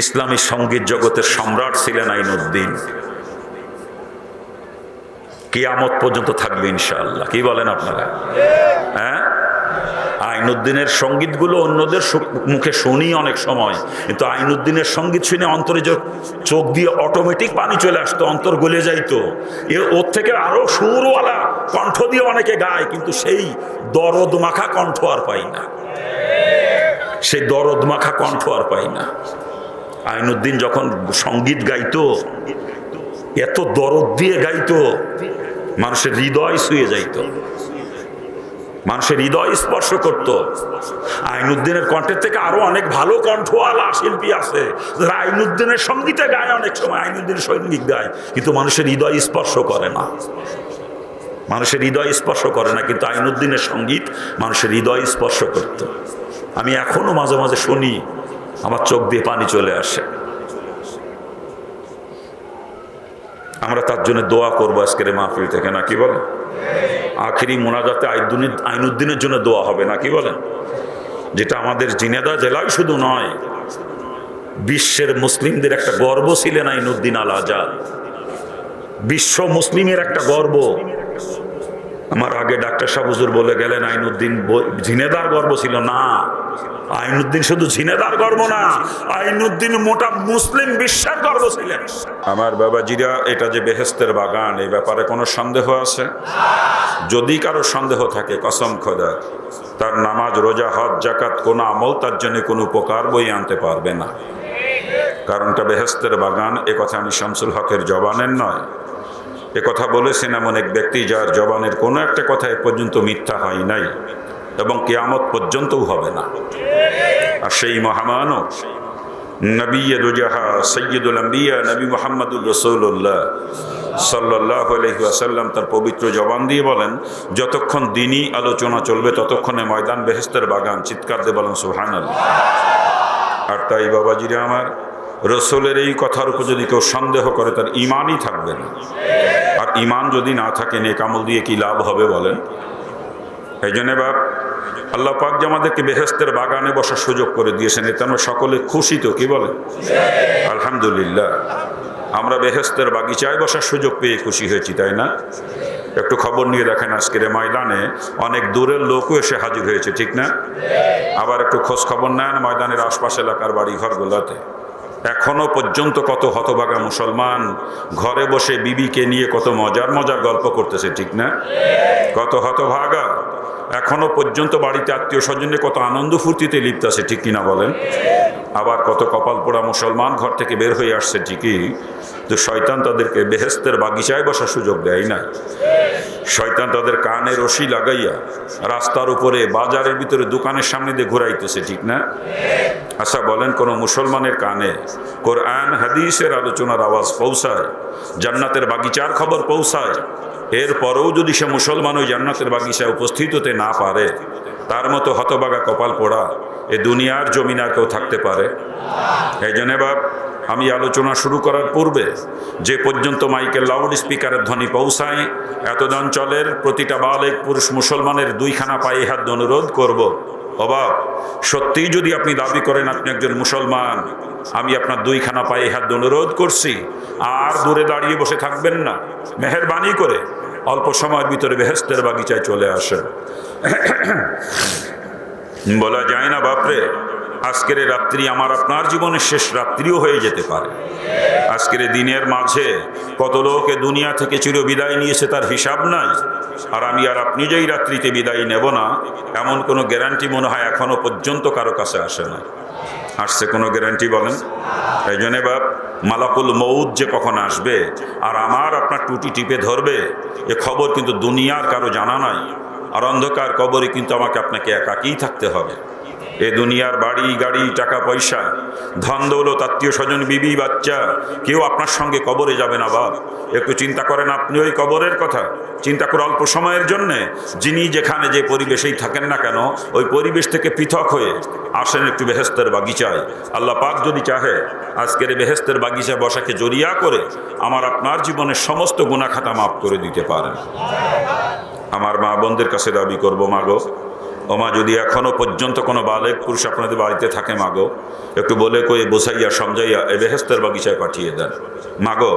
ইসলামী সঙ্গীত জগতের সম্রাট ছিলেন আইনুদ্দিন। কিয়ামত পর্যন্ত থাকবে ইনশাআল্লাহ। কি বলেন আপনারা? হ্যাঁ, আইনুদ্দিনের সঙ্গীতগুলো অন্যদের মুখে শুনি অনেক সময়, কিন্তু আইনুদ্দিনের সঙ্গীত শুনে অন্তরে যে চোখ দিয়ে অটোমেটিক পানি চলে আসতো, অন্তর গলে যাইতো। ওর থেকে আরো সুরওয়ালা কণ্ঠ দিয়ে অনেকে গায়, কিন্তু সেই দরদ মাখা কণ্ঠ আর পাই না, সেই দরদ মাখা কণ্ঠ আর পাই না। আইনুদ্দিন যখন সঙ্গীত গাইতো, এত দরদ দিয়ে গাইতো, মানুষের হৃদয় ছুঁয়ে যাইতো, মানুষের হৃদয় স্পর্শ করত। আইনুদ্দিনের কণ্ঠের থেকে আরো অনেক ভালো কণ্ঠওয়ালা শিল্পী আছে যারা আইনুদ্দিনের সঙ্গীতে গায়, অনেক সময় আইনুদ্দিনের সঙ্গীত গায়, কিন্তু মানুষের হৃদয় স্পর্শ করে না, মানুষের হৃদয় স্পর্শ করে না। কিন্তু আইনুদ্দিনের সঙ্গীত মানুষের হৃদয় স্পর্শ করত। আমি এখনো মাঝে মাঝে শুনি, আমার চোখ দিয়ে পানি চলে আসে। আমরা তার জন্য দোয়া করবো আজকের মাহফিল থেকে, নাকি বলে? আখিরি মোনাজাতে আইনুদ্দিনের জন্য দোয়া হবে, নাকি বলেন? যেটা আমাদের ঝিনাইদহ জেলায় শুধু নয়, বিশ্বের মুসলিমদের একটা গর্ব ছিলেন আইনুদ্দিন আল আজাদ। বিশ্ব মুসলিমের একটা গর্ব। আমার আগে ডাক্তার সাহেব হুজুর বলে গেলেন আইনুদ্দিন ঝিনাইদহর গর্ব ছিল না। আইনুদ্দিন শুধু ঝিনাইদহর গর্ব না, আইনুদ্দিন মোটা মুসলিম বিশ্বের গর্ব ছিলেন। আমার বাবাজিরা, এটা যে বেহেশতের বাগান, এই ব্যাপারে কোনো সন্দেহ আছে? যদি কারো সন্দেহ থাকে, কসম খোদা, তার নামাজ, রোজা, হজ, জাকাত, কোন আমল তার জন্য কোনো উপকার বই আনতে পারবে না। কারণটা বেহেশতের বাগান। এ কথা আমি শামসুল হকের জবানের নয়, এ কথা বলেছেন এমন এক ব্যক্তি যার জবানের কোনো একটা কথা এ পর্যন্ত মিথ্যা হয় নাই এবং কিয়ামত পর্যন্তও হবে না। আর সেই মহামানব নবী রুজাহা সৈয়দুল আম্বিয়া নবী মুহাম্মদুর রাসূলুল্লাহ সাল্লাল্লাহু আলাইহি ওয়াসাল্লাম তার পবিত্র জবান দিয়ে বলেন, যতক্ষণ দ্বীনি আলোচনা চলবে ততক্ষণে ময়দান বেহেশতের বাগান। চিৎকার দিয়ে বলেন সুবহানাল্লাহ। আর তাই বাবাজিরা আমার, রসুলের এই কথার উপর যদি কেউ সন্দেহ করে, তার ইমানই থাকবে না। আর ইমান যদি না থাকে, নেক আমল দিয়ে কি লাভ হবে বলেন? এই জন্য বাপ, আল্লাহ পাক যে আমাদেরকে বেহেশতের বাগানে বসার সুযোগ করে দিয়েছেন, এতে আমরা সকলে খুশি তো? কি বলেন? আলহামদুলিল্লাহ। আমরা বেহেশতের বাগিচায় বসার সুযোগ পেয়ে খুশি হয়েছি, তাই না? একটু খবর নিয়ে দেখেন, আজকের ময়দানে অনেক দূরের লোকও এসে হাজির হয়েছে, ঠিক না? আবার একটু খোঁজ খবর নেন ময়দানের আশপাশ এলাকার বাড়ি ঘরগুলোতে, এখনো পর্যন্ত কত হতভাগা মুসলমান ঘরে বসে বিবিকে নিয়ে কত মজার মজার গল্প করতেছে, ঠিক না? কত হতভাগা এখনো পর্যন্ত বাড়িতে আত্মীয় স্বজনে কত আনন্দ ফুর্তিতে লিপ্ত আছে, ঠিক কিনা বলেন? আবার কত কপাল পোড়া মুসলমান ঘর থেকে বের হয়ে আসছে, ঠিকই, তো শয়তান তাদেরকে বেহেশতের বাগিচায় বসার সুযোগ দেয় না। শয়তান তাদের কানে রশি লাগাইয়া রাস্তার উপরে, বাজারের ভিতরে, দোকানের সামনে দিয়ে ঘুরাইতেছে, ঠিক না? আচ্ছা বলেন, কোন মুসলমানের কানে কোরআন হাদিসের আলোচনার আওয়াজ পৌঁছায়, জান্নাতের বাগিচার খবর পৌঁছায়, এরপরেও যদি সে মুসলমান ওই জান্নাতের বাগিচায় উপস্থিত হতে না পারে, তার মতো হতবাগা কপাল পোড়া এ দুনিয়ার জমিন আর কেউ থাকতে পারে? এই জন্য বাপ, আমি আলোচনা শুরু করার পূর্বে যে পর্যন্ত মাইকের লাউড স্পিকারের ধ্বনি পৌঁছায়, এতদ অঞ্চলের প্রতিটা বালেক পুরুষ মুসলমানের দুইখানা পায়ে হাত অনুরোধ করব, অবাক সত্যিই যদি আপনি দাবি করেন আপনি একজন মুসলমান, আমি আপনার দুইখানা পায়ে হাত অনুরোধ করছি, আর দূরে দাঁড়িয়ে বসে থাকবেন না, মেহেরবানি করে অল্প সময়ের ভিতরে বেহেশতের বাগিচায় চলে আসেন। বলা যায় না বাপরে, আজকের রাত্রি আমার আপনার জীবনের শেষ রাত্রিও হয়ে যেতে পারে। আজকের দিনের মাঝে কত লোকে দুনিয়া থেকে চির বিদায় নিয়েছে, তার হিসাব নাই। আর আমি আর আপনি যেই রাত্রিতে বিদায় নেব না, এমন কোনো গ্যারান্টি মনে হয় এখনো পর্যন্ত কারো কাছে আসে না। আসছে কোনো গ্যারান্টি বলেন? এই জন্যে বাপ, মালাকুল মউত যে কখন আসবে আর আমার আপনার টুটি টিপে ধরবে, এ খবর কিন্তু দুনিয়ার কারো জানা নাই। আর অন্ধকার কবরে কিন্তু আমাকে আপনাকে একাকীই থাকতে হবে। এ দুনিয়ার বাড়ি গাড়ি, টাকা পয়সা, ধন দৌলত, আত্মীয় স্বজন, বিবি বাচ্চা, কেউ আপনার সঙ্গে কবরে যাবে না বাপ। একটু চিন্তা করেন আপনি ওই কবরের কথা, চিন্তা করে অল্প সময়ের জন্যে যিনি যেখানে যে পরিবেশেই থাকেন না কেন, ওই পরিবেশ থেকে পৃথক হয়ে আসেন একটু বেহেশতের বাগিচায়। আল্লাহ পাক যদি চাহে আজকের বেহেশতের বাগিচায় বসাকে জড়িয়া করে আমার আপনার জীবনের সমস্ত গুনাহ খাতা মাফ করে দিতে পারেন। আমার মা বোনদের কাছে দাবি করবো, মাগো ওমা যদি এখনো পর্যন্ত কোনো বালেক পুরুষ আপনাদের বাড়িতে থাকে মাগো, একটু বলে কয়ে বোঝাইয়া সমঝাইয়া এ বেহেস্তের বাগিচায় পাঠিয়ে দেন। মাগো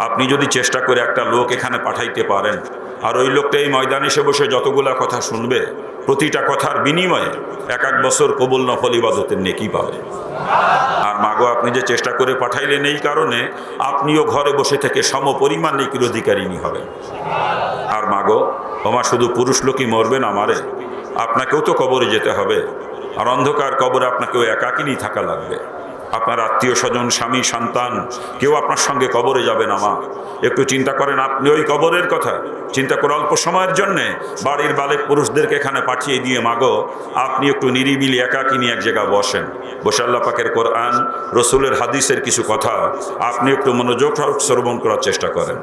আপনি যদি চেষ্টা করে একটা লোক এখানে পাঠাইতে পারেন, আর ওই লোকটা এই ময়দানে এসে বসে যতগুলা কথা শুনবে, প্রতিটা কথার বিনিময়ে 1 বছর কবুল নফল ইবাদতের নেকি পাবে। আর মাগো আপনি যে চেষ্টা করে পাঠাইলেন, এই কারণে আপনিও ঘরে বসে থেকে সমপরিমাণ নেকির অধিকারিণী হবেন। আর মাগো ওমা শুধু পুরুষ লোকই মরবে না, মারে আপনাকেও তো কবরে যেতে হবে। আর অন্ধকার কবরে আপনাকেও একাকিনী থাকা লাগবে। আপনার আত্মীয় স্বজন, স্বামী, সন্তান কেউ আপনার সঙ্গে কবরে যাবে না। মা একটু চিন্তা করেন, আপনি ওই কবরের কথা চিন্তা করে অল্প সময়ের জন্যে বাড়ির বালেক পুরুষদেরকে এখানে পাঠিয়ে দিয়ে মাগো আপনি একটু নিরিবিলি একাকিনী এক জায়গায় বসেন, বসে আল্লাহ পাকের কোরআন, রসুলের হাদিসের কিছু কথা আপনি একটু মনোযোগ শ্রবণ করার চেষ্টা করেন।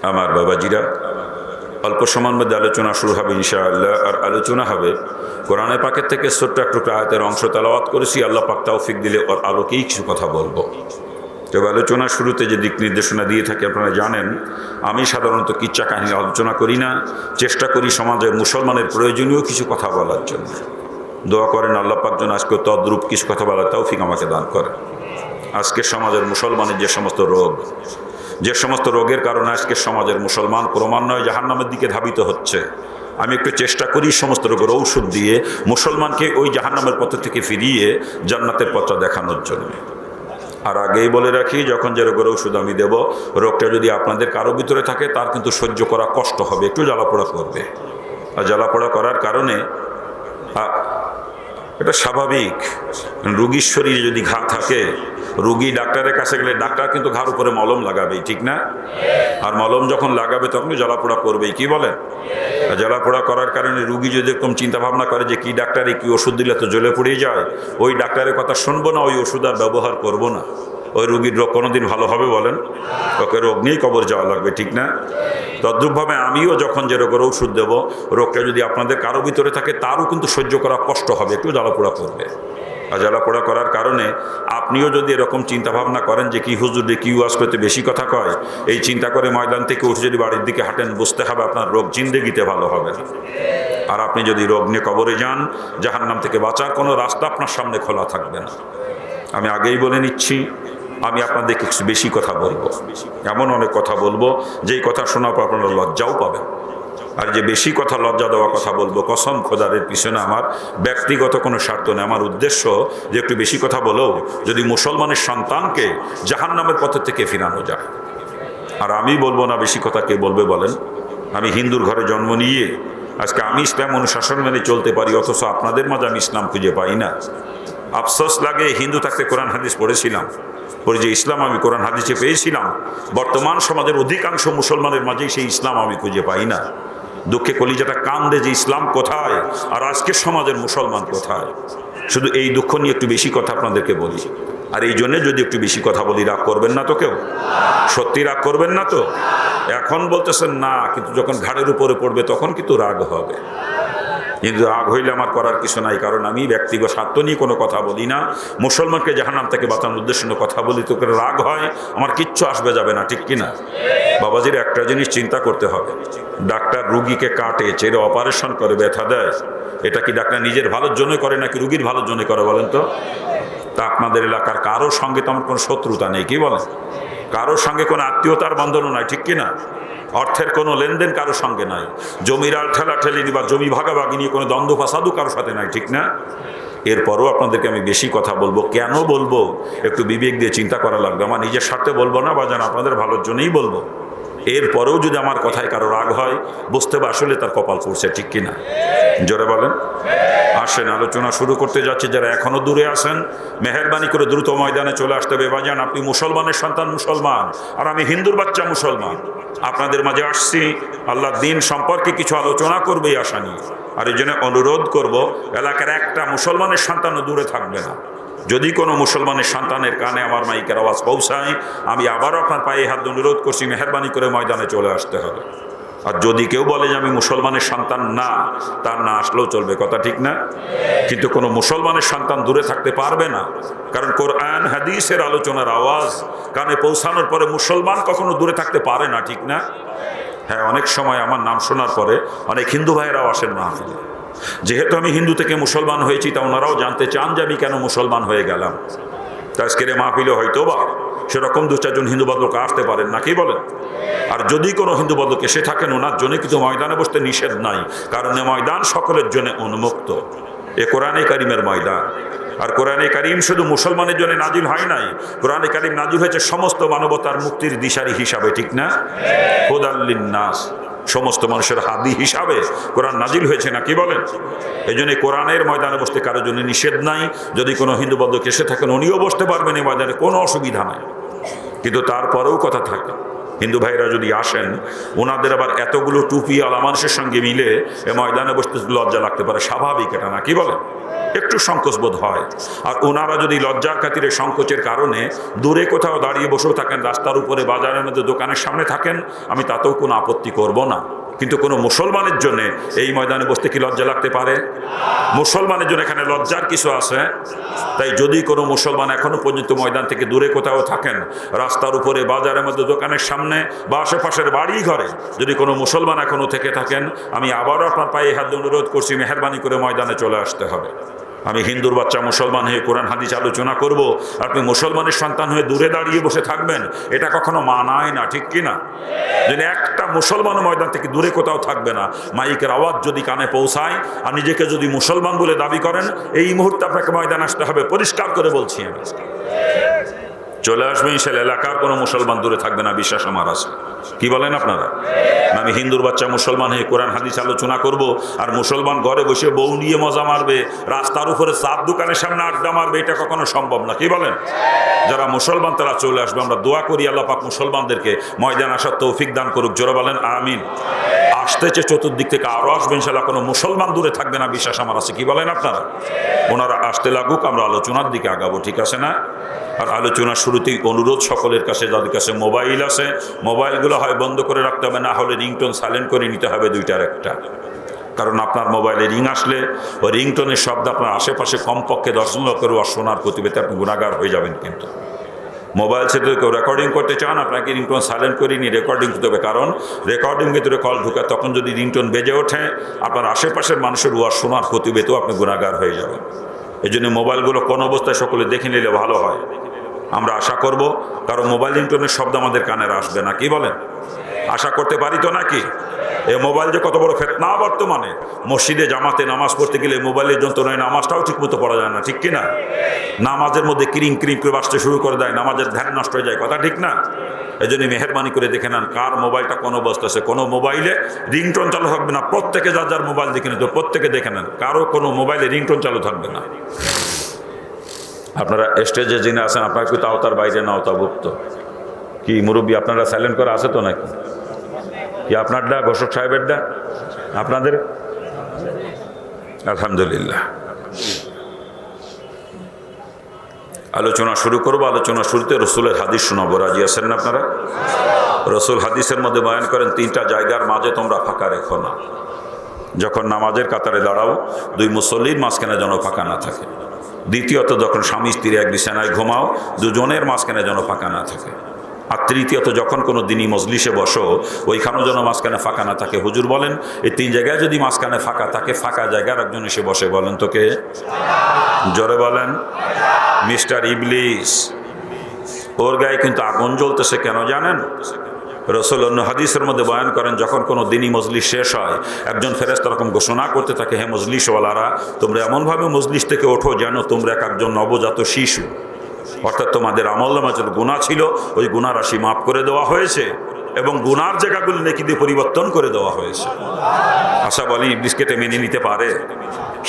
আমার বাবাজিরা, অল্প সময়ের মধ্যে আলোচনা শুরু হবে ইনশাআল্লাহ। আর আলোচনা হবে কোরআনে পাকের থেকে ছোট্ট একটু আয়াতের অংশ তেলাওয়াত করেছি, আল্লাহ পাক তৌফিক দিলে ওর আলোকেই কিছু কথা বলবো। তবে আলোচনার শুরুতে যে দিক নির্দেশনা দিয়ে থাকি আপনারা জানেন, আমি সাধারণত কিচ্ছা কাহিনী আলোচনা করি না, চেষ্টা করি সমাজের মুসলমানের প্রয়োজনীয় কিছু কথা বলার জন্য। দোয়া করেন আল্লাহ পাক যেন আজকে তদ্রূপ কিছু কথা বলার তৌফিক আমাকে দান করেন। আজকে সমাজের মুসলমানের যে সমস্ত রোগ, যে সমস্ত রোগের কারণে আজকে সমাজের মুসলমান ক্রমান্বয়ে জাহান্নামের দিকে ধাবিত হচ্ছে, আমি একটু চেষ্টা করি সমস্ত রোগের ঔষধ দিয়ে মুসলমানকে ওই জাহান্নামের পথ থেকে ফিরিয়ে জান্নাতের পথটা দেখানোর জন্য। আর আগেই বলে রাখি, যখন যে রোগের ঔষধ আমি দেব, রোগটা যদি আপনাদের কারো ভিতরে থাকে তার কিন্তু সহ্য করা কষ্ট হবে, একটু জ্বালাপোড়া করবে। আর জ্বালাপোড়া করার কারণে এটা স্বাভাবিক। রুগীর শরীরে যদি ঘা থাকে, রুগী ডাক্তারের কাছে গেলে ডাক্তার কিন্তু ঘাড় উপরে মলম লাগাবেই, ঠিক না? আর মলম যখন লাগাবে তখন জ্বালাপোড়া করবেই, কি বলেন? জ্বালাপোড়া করার কারণে রুগী যদি এরকম চিন্তা ভাবনা করে যে কি ডাক্তারে কি ওষুধ দিলে তো জ্বলে পড়ে যায়, ওই ডাক্তারের কথা শুনবো না, ওই ওষুধ আর ব্যবহার করবো না, ওই রুগীর রোগ কোনোদিন ভালো হবে বলেন? ওকে রোগ নিয়েই কবর যাওয়া লাগবে, ঠিক না? তদ্রূপভাবে আমিও যখন যে রোগের ওষুধ দেবো, রোগটা যদি আপনাদের কারো ভিতরে থাকে তারও কিন্তু সহ্য করা কষ্ট হবে, একটু জ্বালাপোড়া করবে। আর জ্বালাপোড়া করার কারণে আপনিও যদি এরকম চিন্তা ভাবনা করেন যে কি হুজুর রে কি ওয়াজ করতে বেশি কথা কয়, এই চিন্তা করে ময়দান থেকে উঠে যদি বাড়ির দিকে হাঁটেন, বুঝতে হবে আপনার রোগ জিন্দেগিতে ভালো হবে না। আর আপনি যদি রোগ নিয়ে কবরে যান, জাহান্নাম থেকে বাঁচার কোনো রাস্তা আপনার সামনে খোলা থাকবে না। আমি আগেই বলে নিচ্ছি, আমি আপনাদের কিছু বেশি কথা বলবো, এমন অনেক কথা বলবো যেই কথা শোনার পর আপনারা লজ্জাও পাবেন। আর যে বেশি কথা লজ্জা দেওয়া কথা বলবো, কসম খোদারের পিছনে আমার ব্যক্তিগত কোনো স্বার্থ নেই। আমার উদ্দেশ্য যে একটু বেশি কথা বলেও যদি মুসলমানের সন্তানকে জাহান্নামের পথ থেকে ফিরানো যায়। আর আমি বলবো না বেশি কথা কে বলবে বলেন? আমি হিন্দুর ঘরে জন্ম নিয়ে আজকে আমি ইসলাম অনুশাসন মেনে চলতে পারি, অথচ আপনাদের মাঝে আমি ইসলাম খুঁজে পাই না। আফসোস লাগে, হিন্দু থাকতে কোরআন হাদিস পড়েছিলাম, পরে যে ইসলাম আমি কোরআন হাদিসে পেয়েছিলাম, বর্তমান সমাজের অধিকাংশ মুসলমানের মাঝেই সেই ইসলাম আমি খুঁজে পাই না। দুঃখে কলিজাটা কান্দে যে ইসলাম কোথায় আর আজকের সমাজের মুসলমান কোথায়। শুধু এই দুঃখ নিয়ে একটু বেশি কথা আপনাদেরকে বলি। আর এই জন্যে যদি একটু বেশি কথা বলি, রাগ করবেন না তো? কেউ সত্যি রাগ করবেন না তো? এখন বলতেছেন না, কিন্তু যখন ঘাড়ের উপরে পড়বে তখন কিন্তু রাগ হবে। কিন্তু রাগ হইলে আমার করার কিছু নাই, কারণ আমি ব্যক্তিগত স্বার্থ নিয়ে কোনো কথা বলি না। মুসলমানকে জাহান্নাম থেকে বাঁচানোর উদ্দেশ্য নিয়ে কথা বলি, তো করে রাগ হয়, আমার কিচ্ছু আসবে যাবে না, ঠিক কিনা? বাবাজির একটা জিনিস চিন্তা করতে হবে, ডাক্তার রুগীকে কাটে, চেরে অপারেশন করে, ব্যথা দেয়, এটা কি ডাক্তার নিজের ভালোর জন্য করে নাকি রুগীর ভালোর জন্য করে বলেন তো? তা আপনাদের এলাকার কারোর সঙ্গে তো আমার কোনো শত্রুতা নেই, কি বলেন? কারোর সঙ্গে কোনো আত্মীয়তার বন্ধনও নাই, ঠিক কিনা? অর্থের কোনো লেনদেন কারোর সঙ্গে নাই, জমির আল ঠেলাঠেলি বা জমি ভাগাভাগি নিয়ে কোনো দ্বন্দ্ব ফাসাদও কারোর সাথে নাই, ঠিক না? এরপরও আপনাদেরকে আমি বেশি কথা বলবো, কেন বলবো একটু বিবেক দিয়ে চিন্তা করা লাগবে। আমার নিজের স্বার্থে বলবো না, বা যেন আপনাদের ভালোর জন্যই বলবো। এরপরেও যদি আমার কথায় কারো রাগ হয়, বুঝতে হবে আসলে তার কপাল পড়ছে, ঠিক কিনা? জোরে বলেন। আসেন আলোচনা শুরু করতে যাচ্ছি। যারা এখনো দূরে আছেন, মেহেরবানি করে দ্রুত ময়দানে চলে আসতে হবে। বাজান, আপনি মুসলমানের সন্তান মুসলমান, আর আমি হিন্দুর বাচ্চা মুসলমান। আপনাদের মাঝে আসছি আল্লাহর দিন সম্পর্কে কিছু আলোচনা করবে এই আশা নিয়ে। আর এই জন্য অনুরোধ করব, এলাকার একটা মুসলমানের সন্তানও দূরে থাকবে না। যদি কোনো মুসলমানের সন্তানের কানে আমার মাইকের আওয়াজ পৌঁছায়, আমি আবারও আপনার পায়ে হাত অনুরোধ করছি, মেহেরবানি করে ময়দানে চলে আসতে হবে। আর যদি কেউ বলে যে আমি মুসলমানের সন্তান না, তার না আসলেও চলবে, কথা ঠিক না? কিন্তু কোনো মুসলমানের সন্তান দূরে থাকতে পারবে না, কারণ কোরআন হাদিসের আলোচনার আওয়াজ কানে পৌঁছানোর পরে মুসলমান কখনো দূরে থাকতে পারে না, ঠিক না? হ্যাঁ, অনেক সময় আমার নাম শোনার পরে অনেক হিন্দু ভাইয়েরাও আসেন মাহফিলে। যেহেতু আমি হিন্দু থেকে মুসলমান হয়েছি, তা ওনারাও জানতে চান যে আমি কেন মুসলমান হয়ে গেলাম। তা আজকের মাহফিলে হয়তো বা সেরকম 2-4 জন হিন্দু ভদ্রলোক আসতে পারেন, নাকি বলেন? আর যদি কোনো হিন্দু ভদ্রলোক এসে থাকেন, ওনার জন্য কিন্তু ময়দানে বসতে নিষেধ নাই, কারণ এ ময়দান সকলের জন্য উন্মুক্ত। এ কোরআনে কারিমের ময়দান। আর কোরআনে কারিম শুধু মুসলমানের জন্য নাজিল হয় নাই, কোরআনে কারিম নাজিল হয়েছে সমস্ত মানবতার মুক্তির দিশারি হিসাবে, ঠিক না? হুদাল লিন্নাস, সমস্ত মানুষের হাদি হিসাবে কোরআন নাজিল হয়েছে, নাকি বলেন? এই জন্য কোরআনের ময়দানে বসতে কারোর জন্য নিষেধ নাই। যদি কোনো হিন্দু বন্ধু এসে থাকেন, উনিও বসতে পারবেন এই ময়দানে, কোনো অসুবিধা নাই। কিন্তু তারপরেও কথা থাকে, হিন্দু ভাইরা যদি আসেন, ওনাদের আবার এতগুলো টুপি আলা মানুষের সঙ্গে মিলে এ ময়দানে বসতে লজ্জা লাগতে পারে, স্বাভাবিক এটা, নাকি বলেন? একটু সংকোচ বোধ হয়। আর ওনারা যদি লজ্জার খাতিরে সংকোচের কারণে দূরে কোথাও দাঁড়িয়ে বসেও থাকেন, রাস্তার উপরে, বাজারের মধ্যে, দোকানের সামনে থাকেন, আমি তাতেও কোনো আপত্তি করব না। কিন্তু কোনো মুসলমানের জন্য এই ময়দানে বসতে কি লজ্জা লাগতে পারে? মুসলমানের জন্য এখানে লজ্জার কিছু আছে? তাই যদি কোনো মুসলমান এখনো পর্যন্ত ময়দান থেকে দূরে কোথাও থাকেন, রাস্তার উপরে, বাজারের মধ্যে, দোকানের সামনে বা আশেপাশের বাড়ি ঘরে যদি কোনো মুসলমান এখনো থেকে থাকেন, আমি আবারও আপনার পায়ে হাত দিয়ে অনুরোধ করছি, মেহেরবানি করে ময়দানে চলে আসতে হবে। আমি হিন্দুর বাচ্চা মুসলমান হয়ে কোরআন হাদিস আলোচনা করব, আপনি মুসলমানের সন্তান হয়ে দূরে দাঁড়িয়ে বসে থাকবেন, এটা কখনো মানায় না, ঠিক কিনা? যদি একটা মুসলমান ময়দান থেকে দূরে কোথাও থাকবে না, মাইকের আওয়াজ যদি কানে পৌঁছায় আর নিজেকে যদি মুসলমান বলে দাবি করেন, এই মুহূর্তে আপনাকে ময়দান আসতে হবে, পরিষ্কার করে বলছি আমি। চলে আসবে ইনশাআল্লাহ, এলাকার কোনো মুসলমান দূরে থাকবে না, বিশ্বাস আমার আছে। কি বলেন আপনারা? আমি হিন্দুর বাচ্চা মুসলমান হয়ে কোরআন হাদিস আলোচনা করব, আর মুসলমান ঘরে বসে বউ নিয়ে মজা মারবে, রাস্তার উপরে চার দোকানের সামনে আড্ডা মারবে, এটা কখনো সম্ভব না। কি বলেন? যারা মুসলমান তারা চলে আসবে। আমরা দোয়া করি আল্লাহ পাক মুসলমানদেরকে ময়দান আসার তৌফিক দান করুক। জোরে বলেন আমিন। আসতেছে চতুর্দিক থেকে আরো আসবে ইনশাআল্লাহ, কোনো মুসলমান দূরে থাকবে না, বিশ্বাস আমার আছে। কি বলেন আপনারা? ওনারা আসতে লাগুক, আমরা আলোচনার দিকে আগাবো, ঠিক আছে না? আর আলোচনার শুরুতেই অনুরোধ সকলের কাছে, যাদের কাছে মোবাইল আছে, মোবাইলগুলো হয় বন্ধ করে রাখতে হবে, না হলে রিংটোন সাইলেন্ট করে নিতে হবে 2টার একটা। কারণ আপনার মোবাইলে রিং আসলে ওই রিংটোনের শব্দ আপনার আশেপাশে কমপক্ষে 10 জন লোকের শোনার প্রতিবেদে আপনি গুণাগার হয়ে যাবেন। কিন্তু মোবাইল সেটা কেউ রেকর্ডিং করতে চান, আপনাকে রিংটোন সাইলেন্ট করে নিয়ে রেকর্ডিং করতে হবে। কারণ রেকর্ডিংয়ের ভিতরে কল ঢুকে, তখন যদি রিংটোন বেজে ওঠে, আপনার আশেপাশের মানুষের ওয়াজ শোনার প্রতিবেদেও আপনি গুণাগার হয়ে যাবেন। এই জন্য মোবাইলগুলো কোন অবস্থায় সকলে দেখে নিলে ভালো হয়। আমরা আশা করব কারণ মোবাইল রিংটোনের শব্দ আমাদের কানের আসবে না। কি বলেন? আশা করতে পারি তো নাকি? এই মোবাইল যে কত বড় ফিতনা বর্তমানে, মসজিদে জামাতে নামাজ পড়তে গেলে মোবাইলের যন্ত্রণায় নামাজটাও ঠিকমতো পড়া যায় না, ঠিক কিনা? নামাজের মধ্যে ক্রিং ক্রিং করে বাজতে শুরু করে দেয়, নামাজের ধ্যান নষ্ট হয়ে যায়, কথা ঠিক না? এই জন্য মেহরবানি করে দেখে নেন কার মোবাইলটা কোন অবস্থা আছে। কোনো মোবাইলে রিংটোন চালু থাকবে না, প্রত্যেকে যার যার মোবাইল দেখে নিতে, প্রত্যেকে দেখে নেন, কারো কোনো মোবাইলে রিংটোন চালু থাকবে না। আপনারা স্টেজে যিনি আছেন, আপনার কি আওতার বাইরে না আওতাভুক্ত? কি মুরব্বী আপনারা সাইলেন্ট করা আছে তো নাকি? কি আপনারটা, ঘোষক সাহেবেরটা, আপনাদের? আলহামদুলিল্লাহ। আলোচনা শুরু করবো। আলোচনা শুরুতে রসুলের হাদিস শোনাবো। রাজি আছেন না আপনারা? রসুল হাদিসের মধ্যে বয়ান করেন, 3টা জায়গার মাঝে তোমরা ফাঁকা রেখো না। যখন নামাজের কাতারে দাঁড়াও, 2 মুসল্লির মাঝখানে যেন ফাঁকা না থাকে। দ্বিতীয়ত, যখন স্বামী স্ত্রী এক বিছানায় ঘুমাও, 2 জনের মাঝখানে যেন ফাঁকা না থাকে। আর তৃতীয়ত, যখন কোনো দিনই মজলিসে বসো, ওইখানেও যেন মাঝখানে ফাঁকা না থাকে। হুজুর বলেন, এই 3 জায়গায় যদি মাঝখানে ফাঁকা থাকে, ফাঁকা জায়গার একজন এসে বসে, বলেন তো কে? জোরে বলেন। মিস্টার ইবলিস। ওর গায়ে কিন্তু আগুন জ্বলতেছে, কেন জানেন? রসুল অন্য হাদিসের মধ্যে বয়ান করেন, যখন কোনো দিনই মজলিস শেষ হয়, একজন ফেরেশতা এরকম ঘোষণা করতে থাকে, হে মজলিসওয়ালারা, তোমরা এমনভাবে মজলিস থেকে ওঠো যেন তোমরা একজন নবজাত শিশু। অর্থাৎ তোমাদের আমলনামায় যত গুনাহ ছিল, ওই গুনাহ রাশি মাফ করে দেওয়া হয়েছে এবং গুনার জায়গাগুলো নেকি দিয়ে পরিবর্তন করে দেওয়া হয়েছে। আশা বলি ইবলিসকে মেনে নিতে পারে?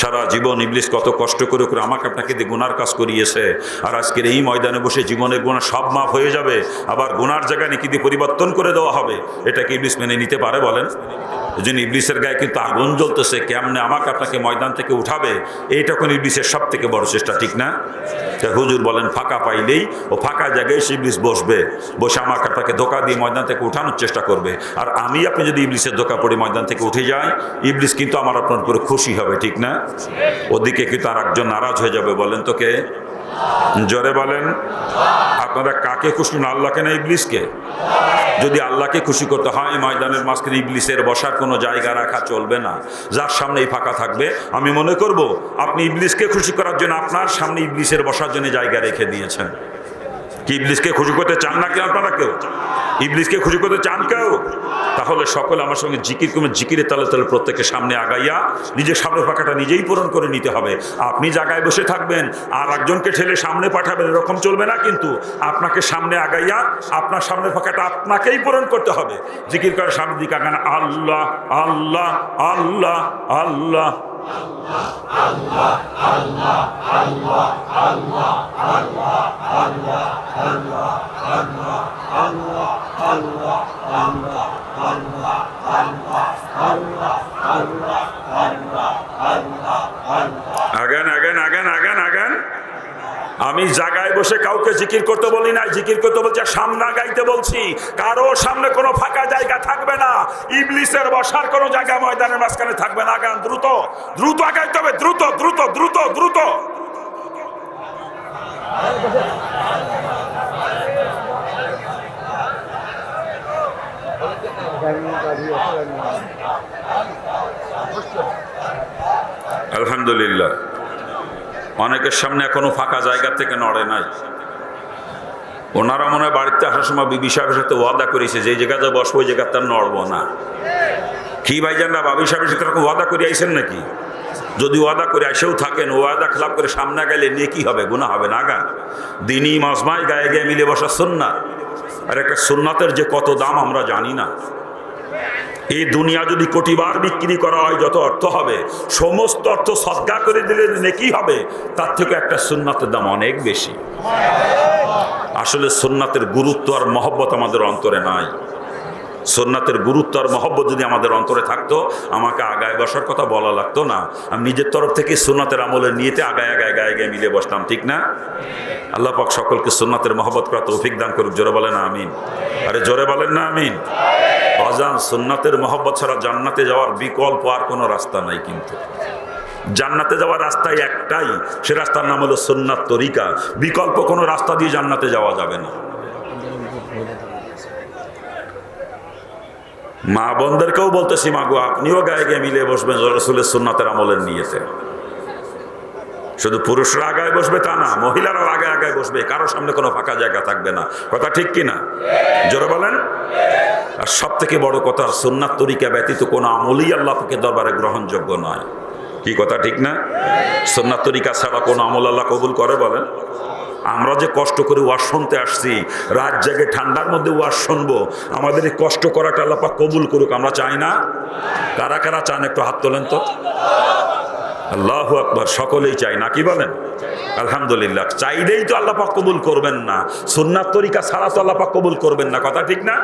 সারা জীবন ইবলিস কত কষ্ট করে করে আমাকে আপনাকে দিয়ে গুনার কাজ করিয়েছে, আর আজকের এই ময়দানে বসে জীবনের গুনাহ সব মাফ হয়ে যাবে, আবার গুনার জায়গায় নেকি দিয়ে পরিবর্তন করে দেওয়া হবে, এটাকে ইবলিস মেনে নিতে পারে? বলেন। এই জন্য ইবলিসের গায়ে কিন্তু আগুন জ্বলতেছে, কেমনে আমাকে আপনাকে ময়দান থেকে উঠাবে, এইটা কোন ইবলিসের সব থেকে বড় চেষ্টা, ঠিক না? হুজুর বলেন, ফাঁকা পাইলেই ও ফাঁকা জায়গায় সে ইবলিস বসবে, বসে আমাকে আপনাকে ধোঁকা দিয়ে ময়দান থেকে উঠানোর চেষ্টা করবে। আর আপনি যদি ইবলিসের ধোঁকা পড়ে ময়দান থেকে উঠে যায়, ইবলিস কিন্তু আমার আপনার উপরে খুশি হবে, ঠিক না? ওদিকে কিন্তু আর একজন নারাজ হয়ে যাবে, বলেন তো কে? জোরে বলেন। আপনারা কাকে খুশি, আল্লাহকে না ইবলিসকে? যদি আল্লাহকে খুশি করতে হয় ময়দানের মাঝখানে ইবলিসের বসার কোনো জায়গা রাখা চলবে না। যার সামনেই ফাঁকা থাকবে আমি মনে করব আপনি ইবলিসকে খুশি করার জন্য আপনার সামনে ইবলিসের বসার জন্য জায়গা রেখে দিয়েছেন। কি ইবলিসকে খুশি করতে চান না কেউ? আপনারা কেউ ইবলিসকে খুশি করতে চান কেউ? তাহলে সকলে আমার সঙ্গে জিকির করবে, জিকিরে তালে তালে প্রত্যেকের সামনে আগাইয়া নিজের সামনে ফাঁকাটা নিজেই পূরণ করে নিতে হবে। আপনি জায়গায় বসে থাকবেন আর একজনকে ঠেলে সামনে পাঠাবেন, এরকম চলবে না। কিন্তু আপনাকে সামনে আগাইয়া আপনার সামনে ফাঁকাটা আপনাকেই পূরণ করতে হবে। জিকির করে সামনের দিকে আগান, আল্লাহ আল্লাহ আল্লাহ আল্লাহ আগান আগান আগান আগান আগান। আমি জায়গায় বসে কাউকে জিকির করতে বলি না, জিকির করতে বলছি সামনে গাইতে বলছি। কারো সামনে কোনো ফাঁকা জায়গা থাকবে না, ইবলিসের বসার কোনো জায়গা ময়দানের মাঝখানে থাকবে না। আগান, দ্রুত দ্রুত আগাইতে হবে, দ্রুত দ্রুত দ্রুত দ্রুত। আলহামদুলিল্লাহ, অনেকের সামনে এখনো ফাঁকা জায়গা থেকে নড়ে নাই। ওনারা মনে হয় বাড়িতে আসার সময় বিবি সাহেবের সাথে ওয়াদা করেছে যে জায়গাতে বসবো ওই জায়গাতে নড়বো না। কি ভাইজানরা বাবি সাহেবের সাথে এরকম ওয়াদা করে আইসেন নাকি? যদি ওয়াদা করে এসেও থাকেন, ওয়াদা খেলাপ করে সামনে গেলে নিয়ে কি হবে? গুনাহ হবে না। গান দিনই মাজমায় গায়ে গায়ে মিলে বসা সুন্নাত। আর একটা সুন্নাতের যে কত দাম আমরা জানি না। এই দুনিয়া যদি কোটিবার বিক্রি করা হয় যত অর্থ হবে, সমস্ত অর্থ সদকা করে দিলে নেকি হবে, তার থেকে একটা সুন্নাতের দাম অনেক বেশি। আসলে সুন্নাতের গুরুত্ব আর মহব্বত আমাদের অন্তরে নাই। সুন্নাতের গুরুত্ব আর মহব্বত যদি আমাদের অন্তরে থাকতো, আমাকে আগায় বসার কথা বলা লাগতো না। আমি নিজের তরফ থেকে সুন্নাতের আমলের নিয়েতে আগায় আগায় গায়ে গায়ে মিলে বসতাম, ঠিক না? আল্লাহ পাক সকলকে সুন্নাতের মহব্বত করা তৌফিক দান করুক। জোরে বলেন আমিন। আরে জোরে বলেন না আমিন। বাজান, সুন্নাতের মহব্বত ছাড়া জান্নাতে যাওয়ার বিকল্প আর কোনো রাস্তা নাই। কিন্তু জান্নাতে যাওয়ার রাস্তাই একটাই, সে রাস্তার নাম হলো সুন্নাত তরিকা। বিকল্প কোনো রাস্তা দিয়ে জান্নাতে যাওয়া যাবে না। মা বোনদেরকেও বলতেছি, মাগো আপনিও গায়ে গায়ে মিলে বসবেন রাসূলের সুন্নাতের আমলের নিয়েতে। শুধু পুরুষরা আগায় বসবে তা না, মহিলারাও আগে আগায় বসবে। কারোর সামনে কোনো ফাঁকা জায়গা থাকবে না। কথা ঠিক কিনা? জোরে বলেন। আর সব থেকে বড় কথা, সুন্নাত তরিকা ব্যতীত কোনো আমলই আল্লাহ পাকের দরবারে গ্রহণযোগ্য নয়। কি কথা ঠিক না? সুন্নাত তরিকা ছাড়া কোনো আমল আল্লাহ কবুল করে? বলেন। আমরা যে কষ্ট করে ওয়াজ শুনতে আসছি, রাত জেগে ঠান্ডার মধ্যে ওয়াজ শুনবো, আমাদের এই কষ্ট করাটা আল্লাহ পাক কবুল করুক। আমরা চাই না? কারা কারা চান একটু হাত তোলেন তো। আল্লাহু আকবার। সকলেই চাই না, কি বলেন? আলহামদুলিল্লাহ। চাইলেই তো আল্লাহ পাক কবুল করবেন না, সুন্নাত তরিকা ছাড়া তো আল্লাহ পাক কবুল করবেন না। কথা ঠিক না?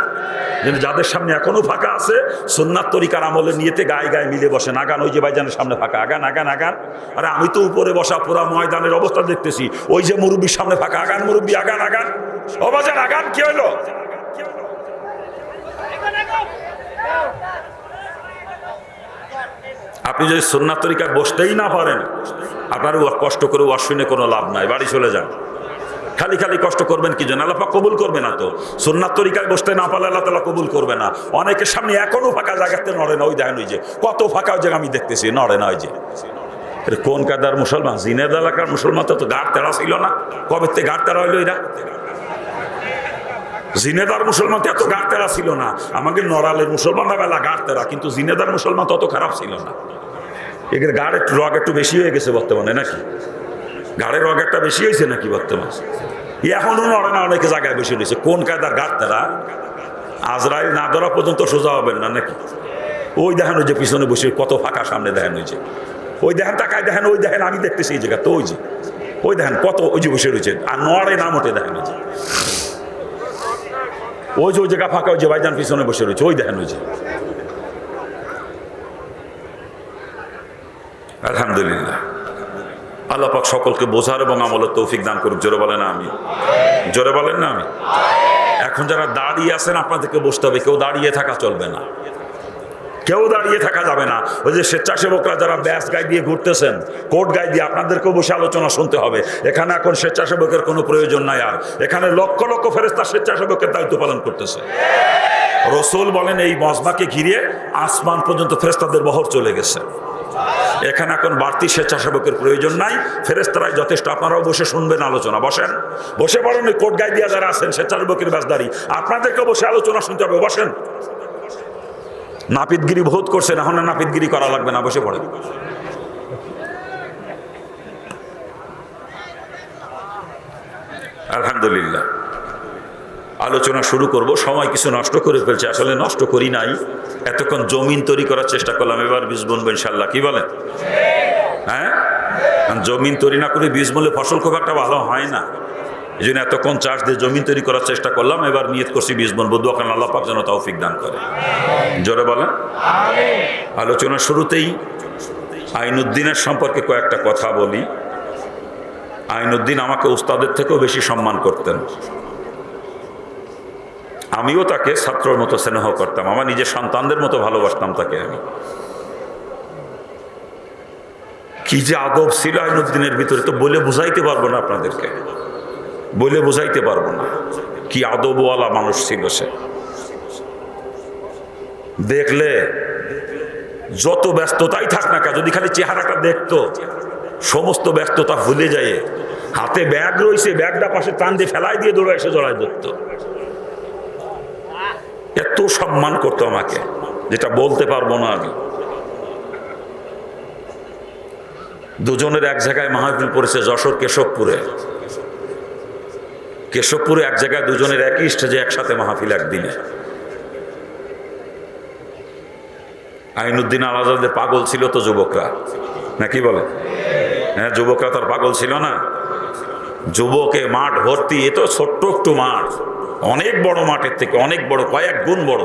যাদের সামনে এখনো ফাঁকা আছে, সুন্নাত তরিকার আমলে নিয়েতে গায়ে গায়ে মিলে বসেন। আগান, ওই যে ভাইজানের সামনে ফাঁকা, আগান আগান আগান। আরে আমি তো উপরে বসা পুরা ময়দানের অবস্থা দেখতেছি, ওই যে মুরব্বীর সামনে ফাঁকা, আগান মুরব্বী, আগান আগান। ও বাজান আগান। কি হইলো? আপনি যদি সুন্নাত তরিকায় বসতেই না পারেন, আপনার কষ্ট করে ওয়াজ শুনে কোনো লাভ নাই, বাড়ি চলে যান। খালি খালি কষ্ট করবেন কি জন্য? আল্লাহ পাক কবুল করবে না তো। সুন্নাত তরিকায় বসতে না পারলে আল্লাহ তাআলা কবুল করবে না। অনেকের সামনে এখনো ফাঁকা জায়গাতে নড়ে না। ওই দেখেন, ওই যে কত ফাঁকা জায়গা আমি দেখতেছি, নড়ে না। ওই যে কোন কাদার মুসলমান? জিনেদ এলাকার মুসলমান তো গাড় তেরা ছিল না। কবে থেকে গাড় তেরা হইলো এরা? জিনেদার মুসলমান তো এত গাড় তেরা ছিল না। আমাকে নড়ালের মুসলমানরা বেলা গাড় তেরা, কিন্তু জিনেদার মুসলমান তত খারাপ ছিল না। এগুলো গাড়ের রগ একটু বেশি হয়ে গেছে বর্তমানে, নাকি? গাড়ের রগ একটা বেশি হয়েছে নাকি বর্তমানে? এখনো নড়ে না, অনেকে জায়গায় বেশি রয়েছে। কোন কায়দার গাড় তেরা? আজরাইল না ধরা পর্যন্ত সোজা হবেন না, নাকি? ওই দেখেন, ওই যে পিছনে বসে কত ফাঁকা, সামনে দেখেন ওই যে, ওই দেখেন তাকায় দেখেন, ওই দেখেন আমি দেখতেছি এই জায়গা তো, ওই যে ওই দেখেন কত, ওই যে বসে রয়েছে আর নড়ে না মোটে। দেখেন ওই যে, ওই যে ওই জায়গা ফাঁকা, ওই যে ভাইজান পিছনে বসে রয়েছে, ওই দেখেন ওই যে। আলহামদুলিল্লাহ। আল্লাহ পাক সকলকে বোঝার এবং আমলের তৌফিক দান করুক। জোরে বলেন না আমি। জোরে বলেন না আমি। এখন যারা দাঁড়িয়ে আছেন, আপনাদেরকে বসতে হবে, কেউ দাঁড়িয়ে থাকা চলবে না। কেউ দাঁড়িয়ে থাকা যাবে না। ওই যে স্বেচ্ছাসেবকরা যারা ব্যাস গায়ে দিয়ে ঘুরতেছেন, কোট গায়ে দিয়ে, আপনাদেরকেও বসে আলোচনা শুনতে হবে। এখানে এখন স্বেচ্ছাসেবকের কোনো প্রয়োজন নাই আর। এখানে লক্ষ লক্ষ ফেরেশতা স্বেচ্ছাসেবকের দায়িত্ব পালন করতেছে। রসুল বলেন এই মজমাকে ঘিরে আসমান পর্যন্ত ফেরেশতাদের বহর চলে গেছে। এখানে এখন বাড়তি স্বেচ্ছাসেবকের প্রয়োজন নাই, ফেরেশতারাই যথেষ্ট। আপনারাও বসে শুনবেন আলোচনা, বসেন, বসে পড়েন। ওই কোট গায়ে দিয়ে যারা আছেন স্বেচ্ছাসেবকের ব্যাসদারি, আপনাদেরকেও বসে আলোচনা শুনতে হবে, বসেন। নাপিতগিরি বহুত করছেন, এখন নাপিতগিরি করা লাগবে না, বসে পড়েন। আলহামদুলিল্লাহ, আলোচনা শুরু করব। সময় কিছু নষ্ট করে ফেলছে, আসলে নষ্ট করি নাই। এতক্ষণ জমিন তৈরি করার চেষ্টা করলাম, এবার বীজ বুনবো ইনশাল্লাহ। কি বলেন? হ্যাঁ, জমিন তৈরি না করে বীজ বুনলে ফসল খুব একটা ভালো হয় না। এই জন্য এতক্ষণ চাষ দিয়ে জমিন তৈরি করার চেষ্টা করলাম। এবার নিয়ত করছি বীজ বুনবো। দোয়া করেন আল্লাহ পাক যেন তৌফিক দান করে। জোরে বলেন। আলোচনার শুরুতেই আইনুদ্দিনের সম্পর্কে কয়েকটা কথা বলি। আইনুদ্দিন আমাকে উস্তাদের থেকেও বেশি সম্মান করতেন। আমিও তাকে ছাত্রর মতো স্নেহ করতাম, আমার নিজের সন্তানদের মতো ভালোবাসতাম তাকে আমি। কি যে আদব ছিল আইনুদ্দিনের ভিতরে, তো বলে বুঝাইতে পারবো না আপনাদেরকে, বলে বুঝাইতে পারবো না। কি আদবওয়ালা মানুষ ছিল সে। দেখলে যত ব্যস্ততাই থাক না কেন, যদি খালি চেহারাটা দেখতো, সমস্ত ব্যস্ততা ভুলে যায়। হাতে ব্যাগ রয়েছে, ব্যাগটা পাশে টান দিয়ে ফেলাই দিয়ে দৌড়ে এসে জড়াই ধরতো। এত সম্মান করতো আমাকে, যেটা বলতে পারবো না আমি। দুজনের এক জায়গায় মাহফিল পড়েছে, যশোর কেশবপুরে। কেশবপুরে এক জায়গায় দুজনের একই স্টেজে একসাথে মাহফিল একদিনে। আইনুদ্দিন আলাদাদের পাগল ছিল তো যুবকরা, নাকি বলে? হ্যাঁ, যুবকরা তার পাগল ছিল না। যুবকে মাঠ ভর্তি, এ তো ছোট্ট একটু মাঠ, অনেক বড় মাঠের থেকে অনেক বড়, কয়েক গুণ বড়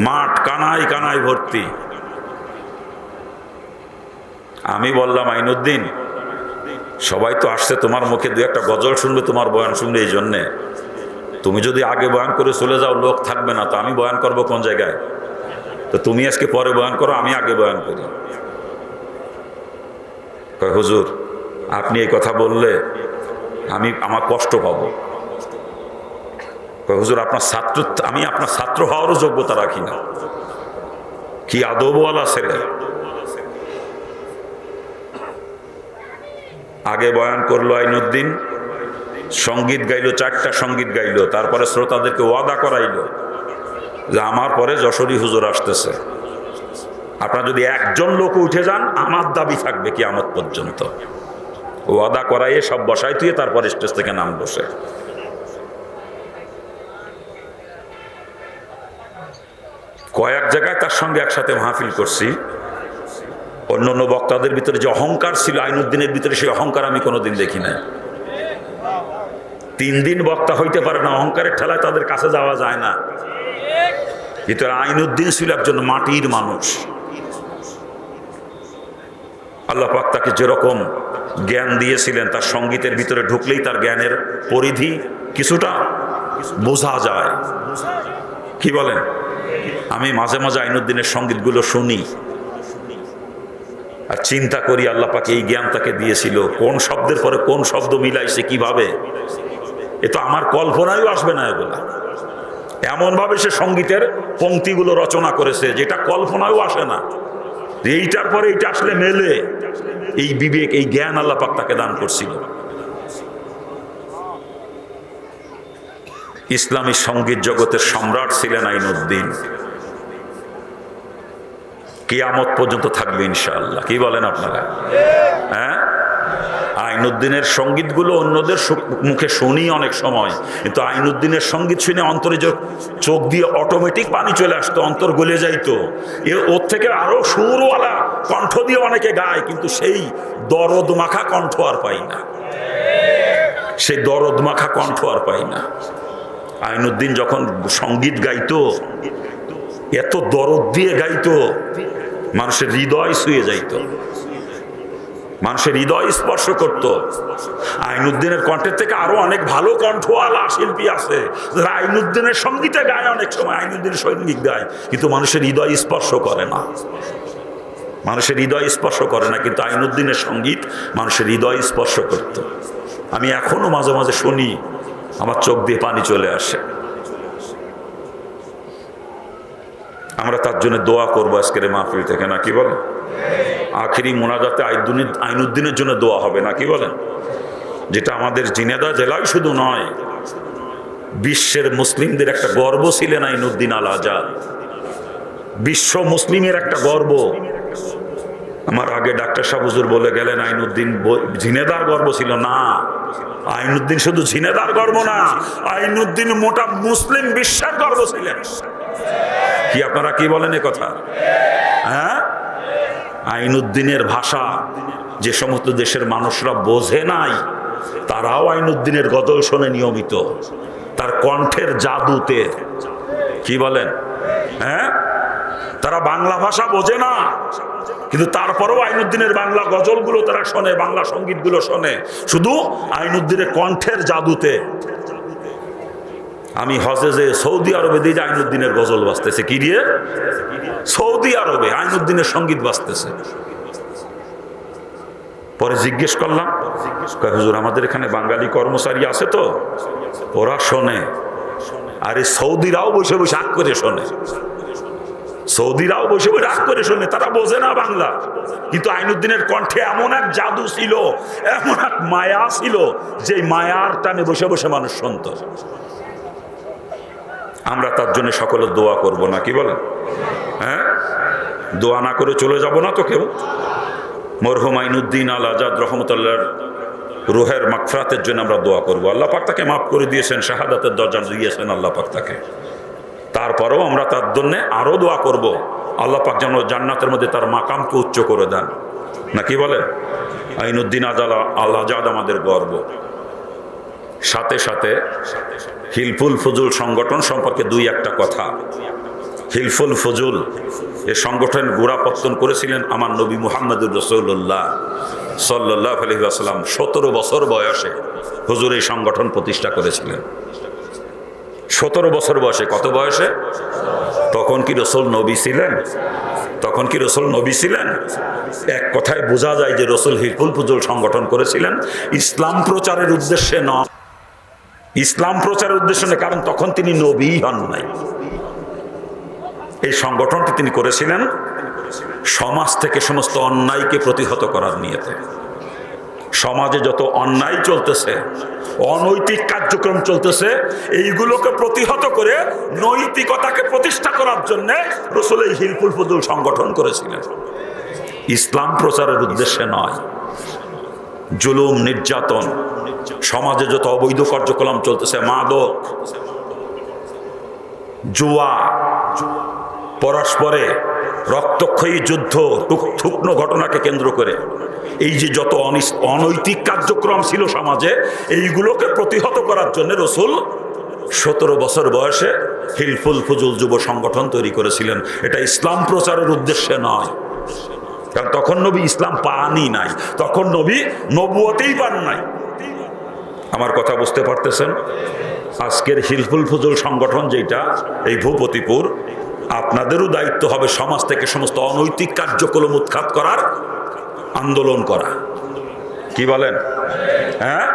মাঠ, কানায় কানায় ভর্তি। আমি বললাম, আইনুদ্দিন, সবাই তো আসছে তোমার মুখে দু একটা গজল শুনবে, তোমার বয়ান শুনবে, এই জন্যে তুমি যদি আগে বয়ান করে চলে যাও লোক থাকবে না, তো আমি বয়ান করবো কোন জায়গায়? তো তুমি আজকে পরে বয়ান করো, আমি আগে বয়ান করি। হুজুর, আপনি এই কথা বললে আমার কষ্ট পাবো। হুজুর, আপনার ছাত্র, আমি আপনার ছাত্র হওয়ারও যোগ্যতা রাখি না। কি আদবওয়ালা ছেলে। আগে বয়ান করলো আইনুদ্দিন, সঙ্গীত গাইলো, 4টা সঙ্গীত গাইলো। তারপরে শ্রোতাদেরকে ওয়াদা করাইলো যে আমার পরে যশোরী হুজুর আসতেছে, আপনারা যদি একজন লোক উঠে যান আমার দাবি থাকবে কিয়ামত পর্যন্ত। ওয়াদা করাইয়ে সব বসাই তুই, তারপর স্টেজ থেকে নাম বসে। কয়েক জায়গায় তার সঙ্গে একসাথে মাহফিল করছি। অন্যান্য বক্তাদের ভিতরে যে অহংকার ছিল আইনুদ্দিনের ভিতরে, সেই অহংকার আমি কোনোদিন দেখি না। 3 দিন বক্তা হইতে পারে না, অহংকারের ঠেলায় তাদের কাছে যাওয়া যায় না। কিন্তু আইনুদ্দিন ছিল একজন মাটির মানুষ। আল্লাহ পাক তাকে যেরকম জ্ঞান দিয়েছিলেন, তার সঙ্গীতের ভিতরে ঢুকলেই তার জ্ঞানের পরিধি কিছুটা বোঝা যায়। কি বলেন? আমি মাঝে মাঝে আইনুদ্দিনের সঙ্গীতগুলো শুনি আর চিন্তা করি, আল্লাহ পাক এই জ্ঞান তাকে দিয়েছিল, কোন শব্দের পরে কোন শব্দ মিলাইছে কিভাবে, এ তো আমার কল্পনায়ও আসবে না। এগুলা এমনভাবে সে সঙ্গীতের পংক্তিগুলো রচনা করেছে যেটা কল্পনায়ও আসে না। এইটার পরে এইটা আসলে মেলে, এই বিবেক, এই জ্ঞান আল্লাহ পাক তাকে দান করছিল। ইসলামী সঙ্গীত জগতের সম্রাট ছিলেন আইনুদ্দিন। কিয়ামত পর্যন্ত থাকবে ইনশাআল্লাহ। কি বলেন আপনারা? হ্যাঁ, আইনুদ্দিনের সঙ্গীতগুলো অন্যদের মুখে শুনি অনেক সময়, কিন্তু আইনুদ্দিনের সঙ্গীত শুনে অন্তরে যে চোখ দিয়ে অটোমেটিক পানি চলে আসতো, অন্তর গলে যাইতো। ওর থেকে আরো সুরওয়ালা কণ্ঠ দিয়ে অনেকে গায়, কিন্তু সেই দরদ মাখা কণ্ঠ আর পাই না, সেই দরদ মাখা কণ্ঠ আর পাই না। আইনুদ্দিন যখন সঙ্গীত গাইতো, এত দরদ দিয়ে গাইতো, মানুষের হৃদয় ছুঁয়ে যাইতো। মানুষের হৃদয় স্পর্শ করত। আইনুদ্দিনের কণ্ঠের থেকে আরো অনেক ভালো কণ্ঠওয়ালা শিল্পী আছে যারা আইনুদ্দিনের সঙ্গীতে গায়, অনেক সময় আইনুদ্দিনের সঙ্গীত গায়, কিন্তু মানুষের হৃদয় স্পর্শ করে না। মানুষের হৃদয় স্পর্শ করে না, কিন্তু আইনুদ্দিনের সঙ্গীত মানুষের হৃদয় স্পর্শ করত। আমি এখনো মাঝে মাঝে শুনি, আমার চোখ দিয়ে পানি চলে আসে। আমরা তার জন্য দোয়া করবো আজকের মাহফিল থেকে, নাকি বলে? আখিরি মোনাজাতে আইনুদ্দিনের জন্য দোয়া হবে, নাকি বলেন? যেটা আমাদের ঝিনাইদহ জেলায় শুধু নয়, বিশ্বের মুসলিমদের একটা গর্ব ছিলেন আইনুদ্দিন আল আজাদ। বিশ্ব মুসলিমের একটা গর্ব। আমার আগে ডাক্তার সাহেব হুজুর বলে গেলেন আইনুদ্দিন ঝিনাইদহর গর্ব ছিল না। আইনুদ্দিন শুধু ঝিনাইদহর গর্ব না, আইনুদ্দিন মোটা মুসলিম বিশ্বের গর্ব ছিলেন। কি আপনারা কি বলেন এ কথা? হ্যাঁ, আইনুদ্দিনের ভাষা যে সমস্ত দেশের মানুষরা বোঝে নাই, তারাও আইনুদ্দিনের গজল শোনে নিয়মিত, তার কণ্ঠের জাদুতে। কি বলেন? হ্যাঁ, তারা বাংলা ভাষা বোঝে না, কিন্তু তারপরেও আইনুদ্দিনের বাংলা গজলগুলো তারা শোনে, বাংলা সঙ্গীতগুলো শোনে, শুধু আইনুদ্দিনের কণ্ঠের জাদুতে। আমি হজে যে সৌদি আরবে দিয়ে আইনুদ্দিনের গজল বাজতেছে। কি দিয়ে? সৌদি আরবে আইনুদ্দিনের সঙ্গীত বাজতেছে। পরে জিজ্ঞেস করলাম, হুজুর আমাদের এখানে বাঙালি কর্মচারী আছে তো, ওরা শোনে। আর এই সৌদিরাও বসে বসে আগ করে শোনে। সৌদিরাও বসে বসে রাগ করে শোনে, তারা বোঝে না বাংলা, কিন্তু আইনুদ্দিনের কণ্ঠে এমন এক জাদু ছিল, এমন এক মায়া ছিল, যে মায়ার টানে বসে বসে মানুষ শুনত। আমরা তার জন্য সকলে দোয়া করব, না কি বলেন? হ্যাঁ, দোয়া না করে চলে যাব না তো কেউ। মরহুম আইনুদ্দিন আল আজাদ রহমতুল্লাহর রুহের মাগফিরাতের জন্য আমরা দোয়া করব। আল্লাহ পাক তাকে মাফ করে দিয়েছেন, শাহাদাতের দরজা দিয়েছেন আল্লাহ পাক তাকে। তারপরেও আমরা তার জন্য আরো দোয়া করব, আল্লাহ পাক যেন জান্নাতের মধ্যে তার মাকামকে উচ্চ করে দেন, না কি বলে? আইনুদ্দিন আল আজাদ আমাদের গর্ব। সাথে সাথে হিলফুল ফুজুল সংগঠন সম্পর্কে দুই একটা কথা। হিলফুল ফুজুল এ সংগঠন গোড়াপত্তন করেছিলেন আমার নবী মুহাম্মদুর রাসূলুল্লাহ সাল্লাল্লাহু আলাইহি ওয়াসাল্লাম। 17 বছর বয়সে হুজুর এই সংগঠন প্রতিষ্ঠা করেছিলেন। 17 বছর বয়সে। কত বয়সে? তখন কি রসুল নবী ছিলেন? তখন কি রসুল নবী ছিলেন? এক কথায় বোঝা যায় যে রসুল হিলফুল ফুজুল সংগঠন করেছিলেন ইসলাম প্রচারের উদ্দেশ্যে নয়। ইসলাম প্রচারের উদ্দেশ্যে নয়, কারণ তখন তিনি নবী হন নাই। এই সংগঠনটি তিনি করেছিলেন সমাজ থেকে সমস্ত অন্যায়কে প্রতিহত করার নিয়তে। সমাজে যত অন্যায় চলতেছে, অনৈতিক কার্যক্রম চলতেছে, এইগুলোকে প্রতিহত করে নৈতিকতাকে প্রতিষ্ঠা করার জন্য রাসূল এই হিলফুল ফুজুল সংগঠন করেছিলেন, ইসলাম প্রচারের উদ্দেশ্যে নয়। জুলুম, নির্যাতন, সমাজে যত অবৈধ কার্যক্রম চলতেছে, মাদক, জুয়া, পরস্পরে রক্তক্ষয়ী যুদ্ধ, শুকনো ঘটনাকে কেন্দ্র করে এই যে যত অনৈতিক কার্যক্রম ছিল সমাজে, এইগুলোকে প্রতিহত করার জন্য রাসূল 17 বছর বয়সে হিলফুল ফুজুল যুব সংগঠন তৈরি করেছিলেন। এটা ইসলাম প্রচারের উদ্দেশ্যে নয়, কারণ তখন নবী ইসলাম পানই নাই, তখন নবী নবুয়তেই পান নাই। আমার কথা বুঝতে পারতেছেন? আজকের হিলফুল ফুজুল সংগঠন যেটা এই ভূপতিপুর, আপনাদেরও দায়িত্ব হবে সমাজ থেকে সমস্ত অনৈতিক কার্যক্রম উৎখাত করার, আন্দোলন করা। কি বলেন? হ্যাঁ,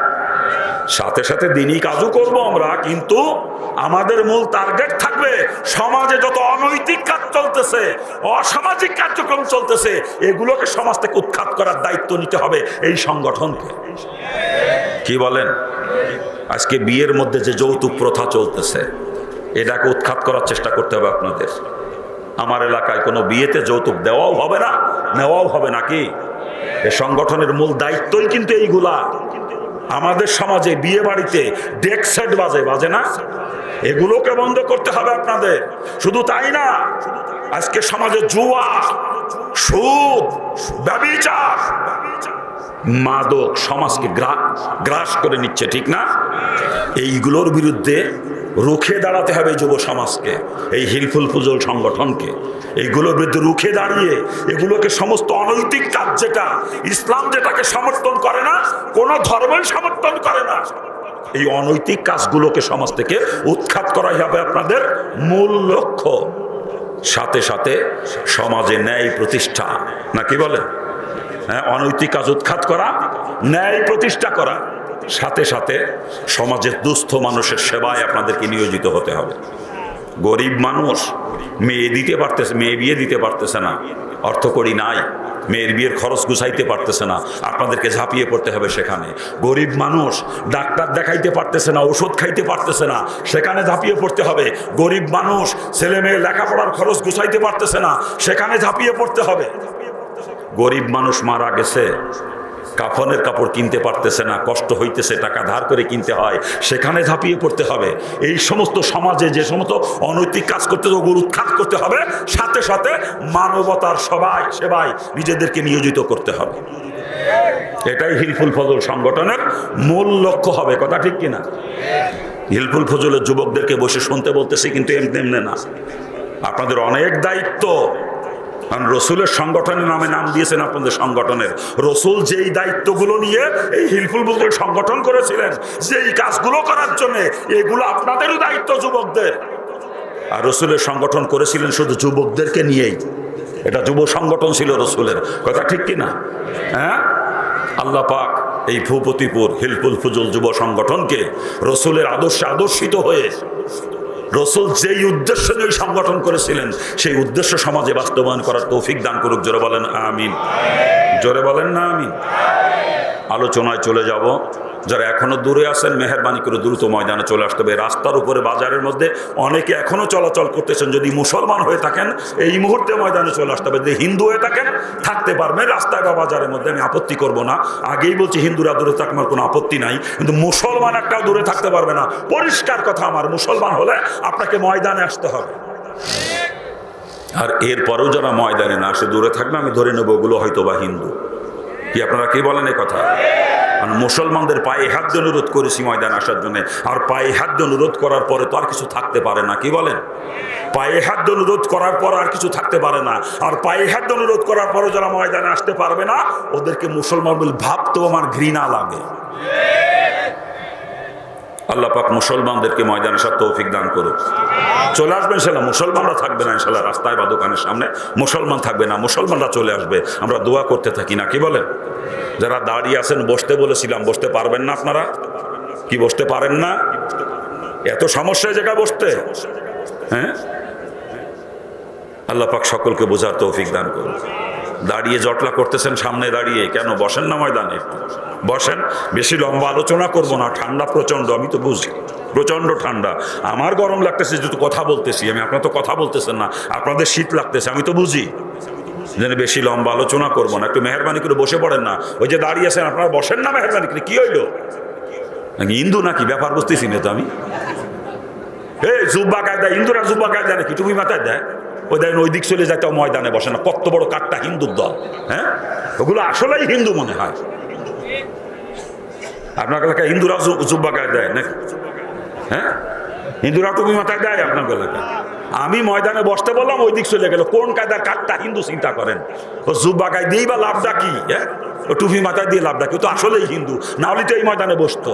সাথে সাথে দিনই কাজও করব আমরা, কিন্তু আমাদের মূল টার্গেট থাকবে সমাজে যত অনৈতিক কাজ চলতেছে, অসামাজিক কার্যক্রম চলতেছে, এগুলোকে সমাজ থেকে উৎখাত করার দায়িত্ব নিতে হবে এই সংগঠনকে। কি বলেন? আজকে বিয়ের মধ্যে যে যৌতুক প্রথা চলতেছে, এটাকে উৎখাত করার চেষ্টা করতে হবে আপনাদের। আমার এলাকায় কোনো বিয়েতে যৌতুক দেওয়াও হবে না, নেওয়াও হবে না। কি এই সংগঠনের মূল দায়িত্বই কিন্তু এইগুলা। আমাদের সমাজে বিয়ে বাড়িতে ডেক সেট বাজে না, এগুলোকে বন্ধ করতে হবে আপনাদের। শুধু তাই না, আজকে সমাজে জুয়া, সুদ, ব্যভিচার, মাদক সমাজকে গ্রাস করে নিচ্ছে, ঠিক না? এইগুলোর বিরুদ্ধে রুখে দাঁড়াতে হবে যুব সমাজকে, এই হিলফুল ফুজুল সংগঠনকে। এইগুলোর বিরুদ্ধে রুখে দাঁড়িয়ে এগুলোকে সমস্ত অনৈতিক কাজ, যেটা ইসলাম যেটাকে সমর্থন করে না, কোন ধর্মের সমর্থন করে না, এই অনৈতিক কাজগুলোকে সমাজ থেকে উৎখাত করাই হবে আপনাদের মূল লক্ষ্য। সাথে সাথে সমাজে ন্যায় প্রতিষ্ঠা, নাকি বলে? হ্যাঁ, অনৈতিক কাজ উৎখাত করা, ন্যায় প্রতিষ্ঠা করা, সাথে সাথে সমাজের দুস্থ মানুষের সেবায় আপনাদেরকে নিয়োজিত হতে হবে। গরিব মানুষ মেয়ে দিতে পারতেছে, মেয়ে বিয়ে দিতে পারতেছে না, অর্থকড়ি নাই, মেয়ের বিয়ের খরচ গুছাইতে পারতেছে না, আপনাদেরকে ঝাঁপিয়ে পড়তে হবে সেখানে। গরিব মানুষ ডাক্তার দেখাইতে পারতেছে না, ওষুধ খাইতে পারতেছে না, সেখানে ঝাঁপিয়ে পড়তে হবে। গরিব মানুষ ছেলে মেয়ে লেখাপড়ার খরচ গুছাইতে পারতেছে না, সেখানে ঝাঁপিয়ে পড়তে হবে। গরিব মানুষ মারা গেছে, কাফনের কাপড় কিনতে পারতেছে না, কষ্ট হইতেছে, টাকা ধার করে কিনতে হয়, সেখানে ঝাঁপিয়ে পড়তে হবে। এই সমস্ত সমাজে যে সমস্ত অনৈতিক কাজ করতে ওগুলো উৎখাত করতে হবে, সাথে সাথে মানবতার সেবায় নিজেদেরকে নিয়োজিত করতে হবে। এটাই হিলফুল ফজল সংগঠনের মূল লক্ষ্য হবে। কথা ঠিক কিনা? হিলফুল ফজলের যুবকদেরকে বসে শুনতে বলতেছি, কিন্তু এমনি না, আপনাদের অনেক দায়িত্ব। কারণ রসুলের সংগঠনের নামে নাম দিয়েছেন আপনাদের সংগঠনের। রসুল যেই দায়িত্বগুলো নিয়ে এই হিলফুল ফজল সংগঠন করেছিলেন, যেই কাজগুলো করার জন্য, এগুলো আপনাদেরও দায়িত্ব যুবকদের। আর রসুলের সংগঠন করেছিলেন শুধু যুবকদেরকে নিয়েই, এটা যুব সংগঠন ছিল রসুলের। কথা ঠিক কিনা? হ্যাঁ, আল্লাহ পাক এই ভূপতিপুর হিলফুল ফজল যুব সংগঠনকে রসুলের আদর্শে আদর্শিত হয়ে, রসুল যেই উদ্দেশ্য নিয়ে সংগঠন করেছিলেন, সেই উদ্দেশ্য সমাজে বাস্তবায়ন করার তৌফিক দান করুক। জোরে বলেন আমিন। জোরে বলেন না আমিন। আলোচনায় চলে যাব। যারা এখনো দূরে আছেন, মেহেরবানি করে দ্রুত ময়দানে চলে আসতে হবে। রাস্তার উপরে, বাজারের মধ্যে অনেকে এখনো চলাচল করতেছেন। যদি মুসলমান হয়ে থাকেন, এই মুহূর্তে ময়দানে চলে আসতে হবে। যদি হিন্দু হয়ে থাকেন, থাকতে পারবেন রাস্তায় বা বাজারের মধ্যে, আমি আপত্তি করব না। আগেই বলছি, হিন্দুরা দূরে থাকবে, আমার কোনো আপত্তি নাই, কিন্তু মুসলমান একটাও দূরে থাকতে পারবে না। পরিষ্কার কথা আমার, মুসলমান হলে আপনাকে ময়দানে আসতে হবে। আর এরপরেও যারা ময়দানে না আসে, দূরে থাকবে, আমি ধরে নেবো ওগুলো হয়তো বা হিন্দু। কি আপনারা কি বলেন এ কথা? মুসলমানদের পায়ে হাত দিয়ে অনুরোধ করেছি ময়দান আসার জন্য, আর পায়ে হাত দিয়ে অনুরোধ করার পরে তো আর কিছু থাকতে পারে না। কি বলেন? পায়ে হাত দিয়ে অনুরোধ করার পর আর কিছু থাকতে পারে না। আর পায়ে হাত দিয়ে অনুরোধ করার পরে যারা ময়দানে আসতে পারবে না, ওদেরকে মুসলমান বলে ভাবতেও আমার ঘৃণা লাগে। আল্লাহ পাক মুসলমানদেরকে ময়দানে আসার তৌফিক দান করুক। চলে আসবেন ইনশাল্লাহ। মুসলমানরা থাকবে না ইনশাল্লাহ, রাস্তায় বা দোকানের সামনে মুসলমান থাকবে না, মুসলমানরা চলে আসবে। আমরা দোয়া করতে থাকি, না কি বলেন? যারা দাঁড়িয়ে আছেন, বসতে বলেছিলাম, বসতে পারবেন না আপনারা? কি বসতে পারেন না? এত সমস্যা জায়গায় বসতে? হ্যাঁ, আল্লাহ পাক সকলকে বোঝার তৌফিক দান করুন। দাঁড়িয়ে জটলা করতেছেন সামনে দাঁড়িয়ে, কেন? বসেন না ময়দানে, একটু বসেন। বেশি লম্বা আলোচনা করব না, ঠান্ডা প্রচন্ড, আমি তো বুঝি প্রচন্ড ঠান্ডা। আমার গরম লাগতেছে যেহেতু কথা বলতেছি আমি, আপনারা তো কথা বলতেছেন না, আপনাদের শীত লাগতেছে, আমি তো বুঝি। যেন বেশি লম্বা আলোচনা করবো না, একটু মেহরবানি করে বসে পড়েন না। ওই যে দাঁড়িয়ে আছেন আপনারা, বসেন না মেহরবানি করে। কি হইলো, নাকি হিন্দু নাকি? ব্যাপার বুঝতেছি না তো আমি। এই জুব্বা গায়ে দেয়, হিন্দুরা জুব্বা গায়ে দেয় নাকি? টুপি মাথায় দেয়? ওই দেখেন ওই দিক চলে যায়, তাও ময়দানে বসে না। কত বড় কাঠটা হিন্দুর দল! হ্যাঁ, ওগুলো আসলেই হিন্দু মনে হয়। আপনার এলাকায় হিন্দুরা জুব্বা গায়ে দেয় নাকি? হ্যাঁ, হিন্দুরা টুপি মাথায় দেয় আপনার এলাকায়? আমি ময়দানে বসতে বললাম, ওই দিক চলে গেল। কোন কায়দার কাঠটা হিন্দু চিন্তা করেন? ও জুব্বা গায়ে দিয়েই বা লাভটা কি? হ্যাঁ, ও টুপি মাথায় দিয়ে লাভটা কি? তো আসলেই হিন্দু, না হলে তো এই ময়দানে বসতো।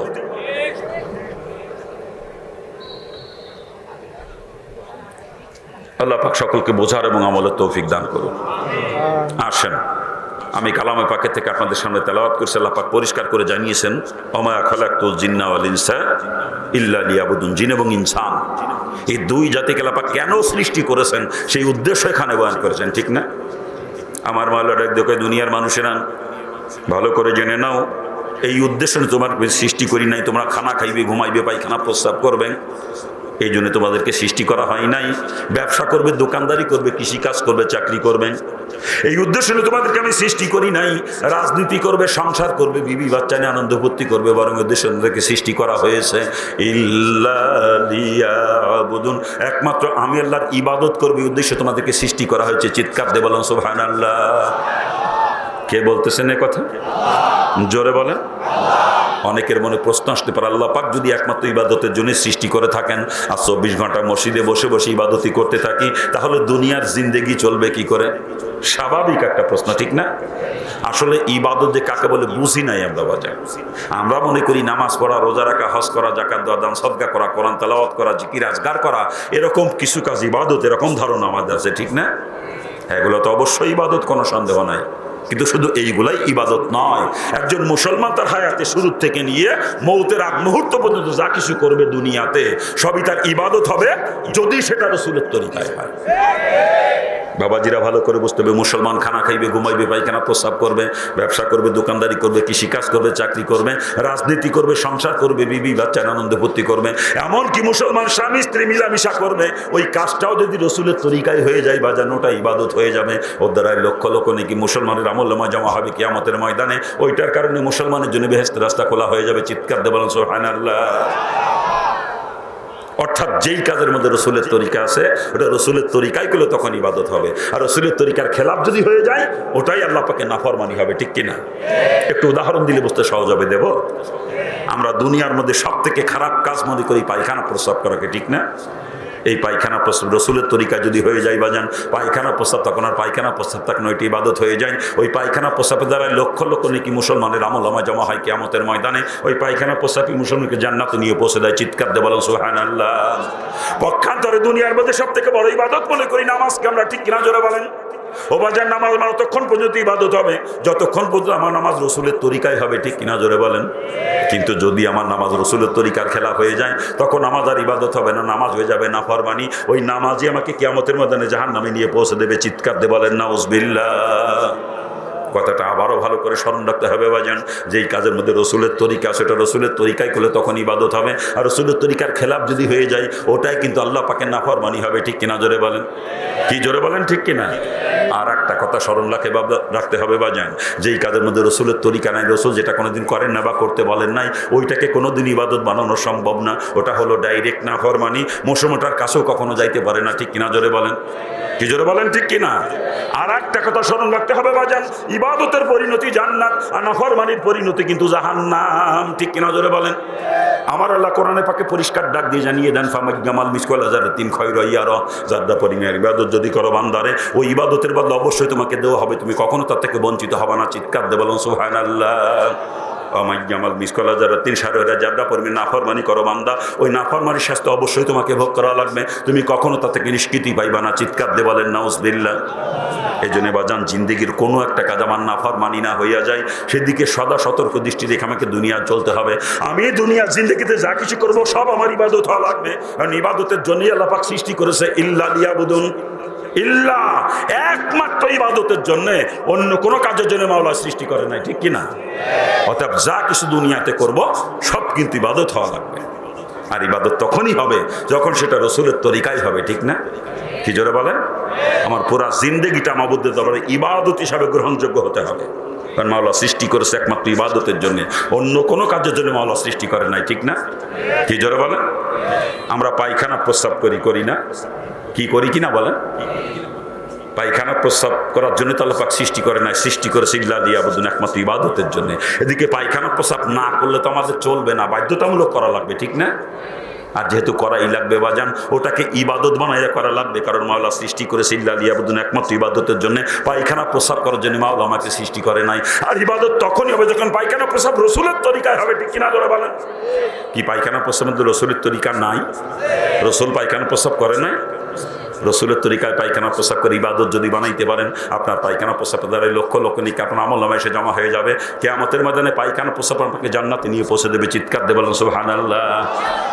আল্লাহ পাক সকলকে বোঝার এবং আমলের তৌফিক দান করুন। আসেন, আমি কালামে পাকের থেকে আপনাদের সামনে তেলাওয়াত করছি। আল্লাহ পাক পরিষ্কার করে জানিয়েছেন, ওমা খালাকতুল জিন্না ওয়াল ইনসা ইল্লা লিয়াবুদুন। জিন এবং ইনসান, এই দুই জাতিকে আল্লাহ পাক কেন সৃষ্টি করেছেন, সেই উদ্দেশ্য এখানে বয়ান করেছেন, ঠিক না? আমার মাওলা ডাক দেখে, দুনিয়ার মানুষেরা ভালো করে জেনে নাও, এই উদ্দেশ্য তোমার সৃষ্টি করি নাই। তোমরা খানা খাইবে, ঘুমাইবে, পায়খানা প্রস্রাব করবে, এই জন্য তোমাদেরকে সৃষ্টি করা হয় নাই। ব্যবসা করবে, দোকানদারি করবে, কৃষিকাজ করবে, চাকরি করবে, এই উদ্দেশ্য নিয়ে তোমাদেরকে আমি সৃষ্টি করি নাই। রাজনীতি করবে, সংসার করবে, বিবি বাচ্চা নিয়ে আনন্দ ফুর্তি করবে, বরং উদ্দেশ্য তোমাদেরকে সৃষ্টি করা হয়েছে ইল্লা লিয়াবুদুন, একমাত্র আমি আল্লাহর ইবাদত করবে, উদ্দেশ্য তোমাদেরকে সৃষ্টি করা হয়েছে। চিৎকার দিয়ে বলেন সুবহানাল্লাহ। কে বলতেছেন এ কথা? জোরে বলেন। অনেকের মনে প্রশ্ন আসতে পারে, আল্লাহ পাক যদি একমাত্র ইবাদতের জন্য সৃষ্টি করে থাকেন আর 24 ঘন্টা মসজিদে বসে বসে ইবাদতই করতে থাকি, তাহলে দুনিয়ার জিন্দেগি চলবে কি করে? স্বাভাবিক একটা প্রশ্ন, ঠিক না? আসলে ইবাদত যে কাকে বলে বুঝি নাই আমরা বাজার। আমরা মনে করি নামাজ পড়া, রোজা রাখা, হজ করা, যাকাত দেওয়া, দান সদকা করা, কোরআন তেলাওয়াত করা, জিকির আজগার করা, এরকম কিছু কাজ ইবাদত, এরকম ধারণা আমাদের আছে, ঠিক না? এগুলো তো অবশ্যই ইবাদত, কোনো সন্দেহ নাই। কিন্তু শুধু এইগুলাই ইবাদত নয়। একজন মুসলমান তার হায়াতে শুরু থেকে নিয়ে মৌতের আগ মুহূর্ত পর্যন্ত যা কিছু করবে দুনিয়াতে সবই তার ইবাদত হবে, যদি সেটা রাসূলের তরিকায় হয়। বাবাজিরা ভালো করে বুঝতে হবে, মুসলমান খানা খাইবে, ঘুমাইবে, পায়খানা প্রস্রাব করবে, ব্যবসা করবে, দোকানদারি করবে, কৃষিকাজ করবে, চাকরি করবে, রাজনীতি করবে, সংসার করবে, বিবি বাচ্চার আনন্দ ফুর্তি করবে, এমনকি মুসলমান স্বামী স্ত্রী মিলামিশা করবে, ওই কাজটাও যদি রসুলের তরিকায় হয়ে যায় বাজান, ওটা ইবাদত হয়ে যাবে। ওর দ্বারাই লক্ষ লক্ষ নাকি মুসলমানের আমলনামা জমা হবে কিয়ামতের ময়দানে। ওইটার কারণে মুসলমানের জন্য বেহেশতের রাস্তা খোলা হয়ে যাবে। চিৎকার দিয়ে বলেন সুবহানাল্লাহ। অর্থাৎ যেই কাজের মধ্যে রসুলের তরিকা আছে ওটা রসুলের তরিকায় করলে তখন ইবাদত হবে, আর রসুলের তরিকার খেলাফ যদি হয়ে যায় ওটাই আল্লাহ পাকে নাফরমানি হবে, ঠিক কিনা? একটু উদাহরণ দিলে বুঝতে সহজ হবে। দেব, আমরা দুনিয়ার মধ্যে সব থেকে খারাপ কাজ মনে করি পায়খানা প্রস্রাব করাকে, ঠিক না? এই পায়খানা প্রস্রাব রসুলের তরিকা যদি হয়ে যায় বাজান, পায়খানা প্রস্রাব তখন আর পায়খানা প্রস্রাব তখন ওইটি ইবাদত হয়ে যায়। ওই পায়খানা প্রস্রাবের দ্বারা লক্ষ লক্ষ নাকি মুসলমানের আমলনামা জমা হয় কিয়ামতের ময়দানে। ওই পায়খানা প্রস্রাবই মুসলমানকে জান্নাতে নিয়ে পৌঁছে দেয়। চিৎকার দিয়ে বলেন সুবহানাল্লাহ। পক্ষান্তরে দুনিয়ার মধ্যে সব থেকে বড় ইবাদত মনে করি নামাজকে আমরা, ঠিক কিনা? জোরে বলেন। ও বাজার, নামাজ আমার ততক্ষণ পর্যন্ত ইবাদত হবে যতক্ষণ পর্যন্ত আমার নামাজ রসুলের তরিকায় হবে, ঠিক কিনা? জোরে বলেন। কিন্তু যদি আমার নামাজ রসুলের তরিকার খেলাফ হয়ে যায় তখন নামাজ আর ইবাদত হবে না, নামাজ হয়ে যাবে নাফরমানি। ওই নামাজই আমাকে কিয়ামতের ময়দানে জাহান্নামে নিয়ে পৌঁছে দেবে। চিৎকার দিয়ে বলেন নাউজুবিল্লাহ। কথাটা আবারও ভালো করে স্মরণ রাখতে হবে বাজান, যেই কাজের মধ্যে রসুলের তরিকা সেটা রসুলের তরিকায় করলে তখন ইবাদত হবে, আর রসুলের তরিকার খেলাফ যদি হয়ে যায় ওটাই কিন্তু আল্লাহ পাকের নাফরমানি হবে, ঠিক কিনা? জোরে বলেন। কি জোরে বলেন, ঠিক কিনা? আর একটা কথা স্মরণ রাখতে হবে বাজান, যেই কাজের মধ্যে রসুলের তরিকা নাই, রসুল যেটা কোনোদিন করেন না বা করতে বলেন নাই, ওইটাকে কোনোদিন ইবাদত বানানো সম্ভব না। ওটা হলো ডাইরেক্ট নাফরমানি, মৌসুমটার কাছেও কখনো যাইতে পারে না, ঠিক কিনা? জোরে বলেন। কি জোরে বলেন, ঠিক কিনা? আর একটা কথা স্মরণ রাখতে হবে বাজান, ইবাদতের পরিণতি জান্নাত আর নাফরমানির পরিণতি কিন্তু জাহান্নাম, ঠিক কিনা? জোরে বলেন। আমার আল্লাহ কোরআনে পাকে পরিষ্কার ডাক দিয়ে জানিয়ে দেন, ফামাজ্জামাল মিসকাল হাজারাতিন খায়রু ইয়ারা, যাদা পরিমাণের ইবাদত যদি করো বান্দারে, ওই ইবাদতের বদলে অবশ্যই তোমাকে দেওয়া হবে, তুমি কখনো তার থেকে বঞ্চিত হবে না। চিৎকার দিয়ে বলুন সুবহানাল্লাহ। আমাল মিসকাল হাজারাতিন সারোরা, যাদা পরিমাণ নাফরমানি করো বান্দা, ওই নাফরমানির শাস্তি অবশ্যই তোমাকে ভোগ করা লাগবে, তুমি কখনো তার থেকে নিষ্কৃতি পাইবা না। চিৎকার দিয়ে বলেন নাউজুবিল্লাহ। এই জন্য বাজান, জিন্দেগির কোনো একটা কাজ আমার নাফরমানি না হইয়া যায় সেদিকে সদা সতর্ক দৃষ্টি রেখে আমাকে দুনিয়া চলতে হবে। আমি দুনিয়ার জিন্দেগিতে যা কিছু করবো সব আমার ইবাদত হওয়া লাগবে, কারণ ইবাদতের জন্যই আল্লাহ পাক সৃষ্টি করেছে। ইল্লা লিয়াবুদুন, ইল্লা, একমাত্র ইবাদতের জন্য, অন্য কোনো কাজের জন্য মাওলা সৃষ্টি করে নাই, ঠিক কিনা? অর্থাৎ যা কিছু দুনিয়াতে করব সব কিন্তু ইবাদত হওয়া লাগবে, আর ইবাদত তখনই হবে যখন সেটা রসুলের তরিকায় হবে, ঠিক না? কি জোরে বলেন। আমার পুরা জিন্দেগিটা মাবুদের দরবারে ইবাদত হিসাবে গ্রহণযোগ্য হতে হবে, কারণ মাওলা সৃষ্টি করেছে একমাত্র ইবাদতের জন্য, অন্য কোনো কাজের জন্য মাওলা সৃষ্টি করে নাই, ঠিক না? কি জোরে বলেন। আমরা পায়খানা প্রস্রাব করি না? কি করি কিনা বলেন? পায়খানা প্রস্রাব করার জন্য তো আল্লাহ পাক সৃষ্টি করে নাই, সৃষ্টি করেছে ইল্লা লিয়াবুদুন, একমাত্র ইবাদতের জন্য। এদিকে পায়খানা প্রস্রাব না করলে তো আমাদের চলবে না, বাধ্যতামূলক করা লাগবে, ঠিক না? আর যেহেতু করাই লাগবে বাজান, ওটাকে ইবাদত বানাইয়া করা লাগবে, কারণ মাওলা সৃষ্টি করেছে ইল্লা লিয়াবুদুন, একমাত্র ইবাদতের জন্য। পায়খানা প্রস্রাব করার জন্য মাওলা আমাকে সৃষ্টি করে নাই। আর ইবাদত তখনই হবে যখন পায়খানা প্রস্রাব রসুলের তরিকায় হবে, ঠিক কিনা? ধরে বলেন। কি পায়খানা প্রস্রাবের মধ্যে রসুলের তরিকা নাই? রসুল পায়খানা প্রস্রাব করে নাই? রসুলের তরিকায় পায়খানা প্রস্রাব করে ইবাদত যদি বানাইতে পারেন, আপনার পায়খানা প্রস্রাবের দ্বারা লক্ষ লক্ষ নিকে আপনার আমলনামায় এসে জমা হয়ে যাবে। কিয়ামতের ময়দানে পায়খানা প্রস্রাব আপনাকে জান্নাতে নিয়ে পৌঁছে দেবে। চিৎকার দিয়ে বলেন সুবহানাল্লাহ।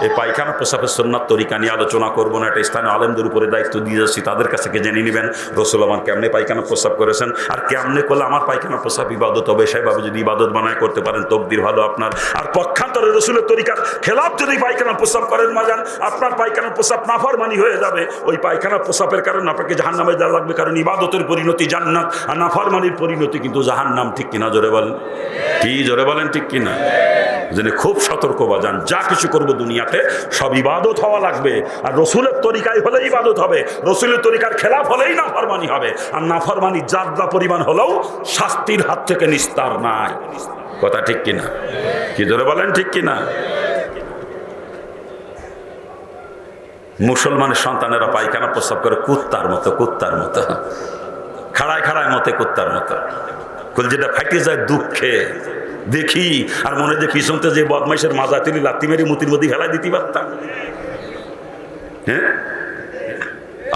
এই পায়খানা প্রস্রাবের সুন্নাত তরিকা নিয়ে আলোচনা করবো না, এটা স্থানীয় আলেমদের উপরে দায়িত্ব দিয়ে যাচ্ছি, তাদের কাছ থেকে জেনে নেবেন রসুল আমার কেমনে পায়খানা প্রস্রাব করেছেন, আর কেমনে করলে আমার পায়খানা প্রস্রাব ইবাদত হবে। সেভাবে যদি ইবাদত বানায় করতে পারেন তকদির ভালো আপনার। আর পক্ষান্তরে রসুলের তরিকার খেলাফ যদি পায়খানা প্রস্রাব করেন মাজান, আপনার পায়খানা প্রস্রাব নাফরমানি হয়ে যাবে। ওই পায়খানা প্রস্রাবের কারণে আপনাকে জাহান্নামে যাওয়া লাগবে, কারণ ইবাদতের পরিণতি জান্নাত আর নাফরমানির পরিণতি কিন্তু জাহান্নাম, ঠিক কিনা? জোরে বলেন। কি জোরে বলেন, ঠিক কিনা? যিনি খুব সতর্ক বাজান, যা কিছু করবো দুনিয়াতে সব ইবাদত হওয়া লাগবে। আর রসুলের তরিকায় হলে ইবাদত হবে, রসুলের তরিকার খেলাফ হলেই নাফরমানি হবে। আর নাফরমানি যাত্রা পরিমাণ হলেও শাস্তির হাত থেকে নিস্তার নাই। কথা ঠিক কিনা? কি ধরে বলেন ঠিক কিনা? মুসলমানের সন্তানেরা পায়খানা প্রস্রাব করে কুত্তার মতো, কুত্তার মতো খাড়ায় খাড়ায় মতে, কুত্তার মতো। যেটা ফাইটে যায় দুঃখে দেখি, আর মনে যে পিছনতে যে বদমাইশের মাজা তুলি লাত্তি মেরে মুতির মধ্যে ফেলাই দিতে পারতাম। হ্যাঁ,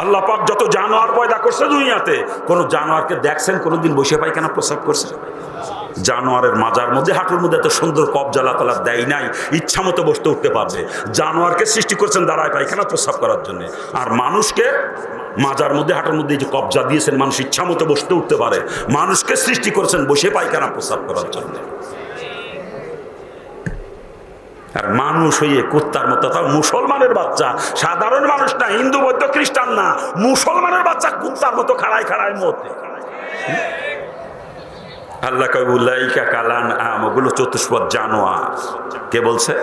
আল্লাহ পাক যত জানোয়ার পয়দা করছে দুনিয়াতে, কোন জানোয়ারকে দেখছেন কোনোদিন বসে পায়খানা প্রস্রাব করছে? জানোয়ারের মাজার মধ্যে, হাঁটুর মধ্যে এত সুন্দর কবজা আল্লাহ তাআলা দেয় নাই, ইচ্ছা মতো বসতে উঠতে পারবে। জানোয়ারকে সৃষ্টি করছেন দাঁড়ায় পায়খানা প্রস্রাব করার জন্য, আর মানুষকে মাজার মধ্যে, হাঁটুর মধ্যে যে কবজা দিয়েছেন, মানুষ ইচ্ছা মতো বসতে উঠতে পারে। মানুষকে সৃষ্টি করেছেন বসে পায়খানা প্রস্রাব করার জন্য। আর মানুষ হইয়ে কুত্তার মতো, তাও মুসলমানের বাচ্চা, সাধারণ মানুষ না, হিন্দু বৌদ্ধ খ্রিস্টান না, মুসলমানের বাচ্চা কুত্তার মতো খাড়ায় খাড়ায় মতে। আল্লাহ কয় উলাইকা কালান আম, ওগুলো চতুষ্পদ জানোয়ার। কে বলছে?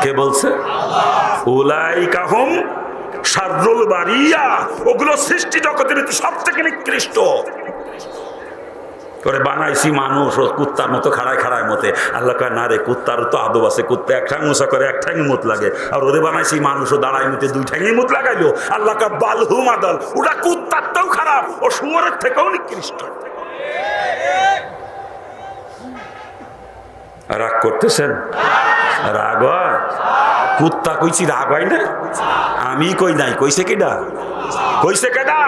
কে বলছে? উলাইকা হুম শাররুল বারিয়া, ওগুলো সৃষ্টি জগতের সব থেকে নিকৃষ্ট। করে বানাইছি মানুষ ও কুত্তার মতো খাড়ায় খাড়ায় মতে। আল্লাহ কয় না রে, কুত্তার তো আদব আছে, কুত্তা এক ঠ্যাং মোছা করে এক ঠ্যাং মুত লাগে, আর ওরে বানাইছি মানুষ ও দাঁড়াই মুতে দুই ঠ্যাঙই মুত লাগাইলো। আল্লাহ কয় বালহুম আদল, ওটা কুত্তার থেকেও খারাপ, ও শুয়োরের থেকেও নিকৃষ্ট। রাগ করতেছেন? রাগ হয়? কুত্তা কইছি রাগ হয় না? আমি কই নাই, কইছে কেডা? কইছে কেডা?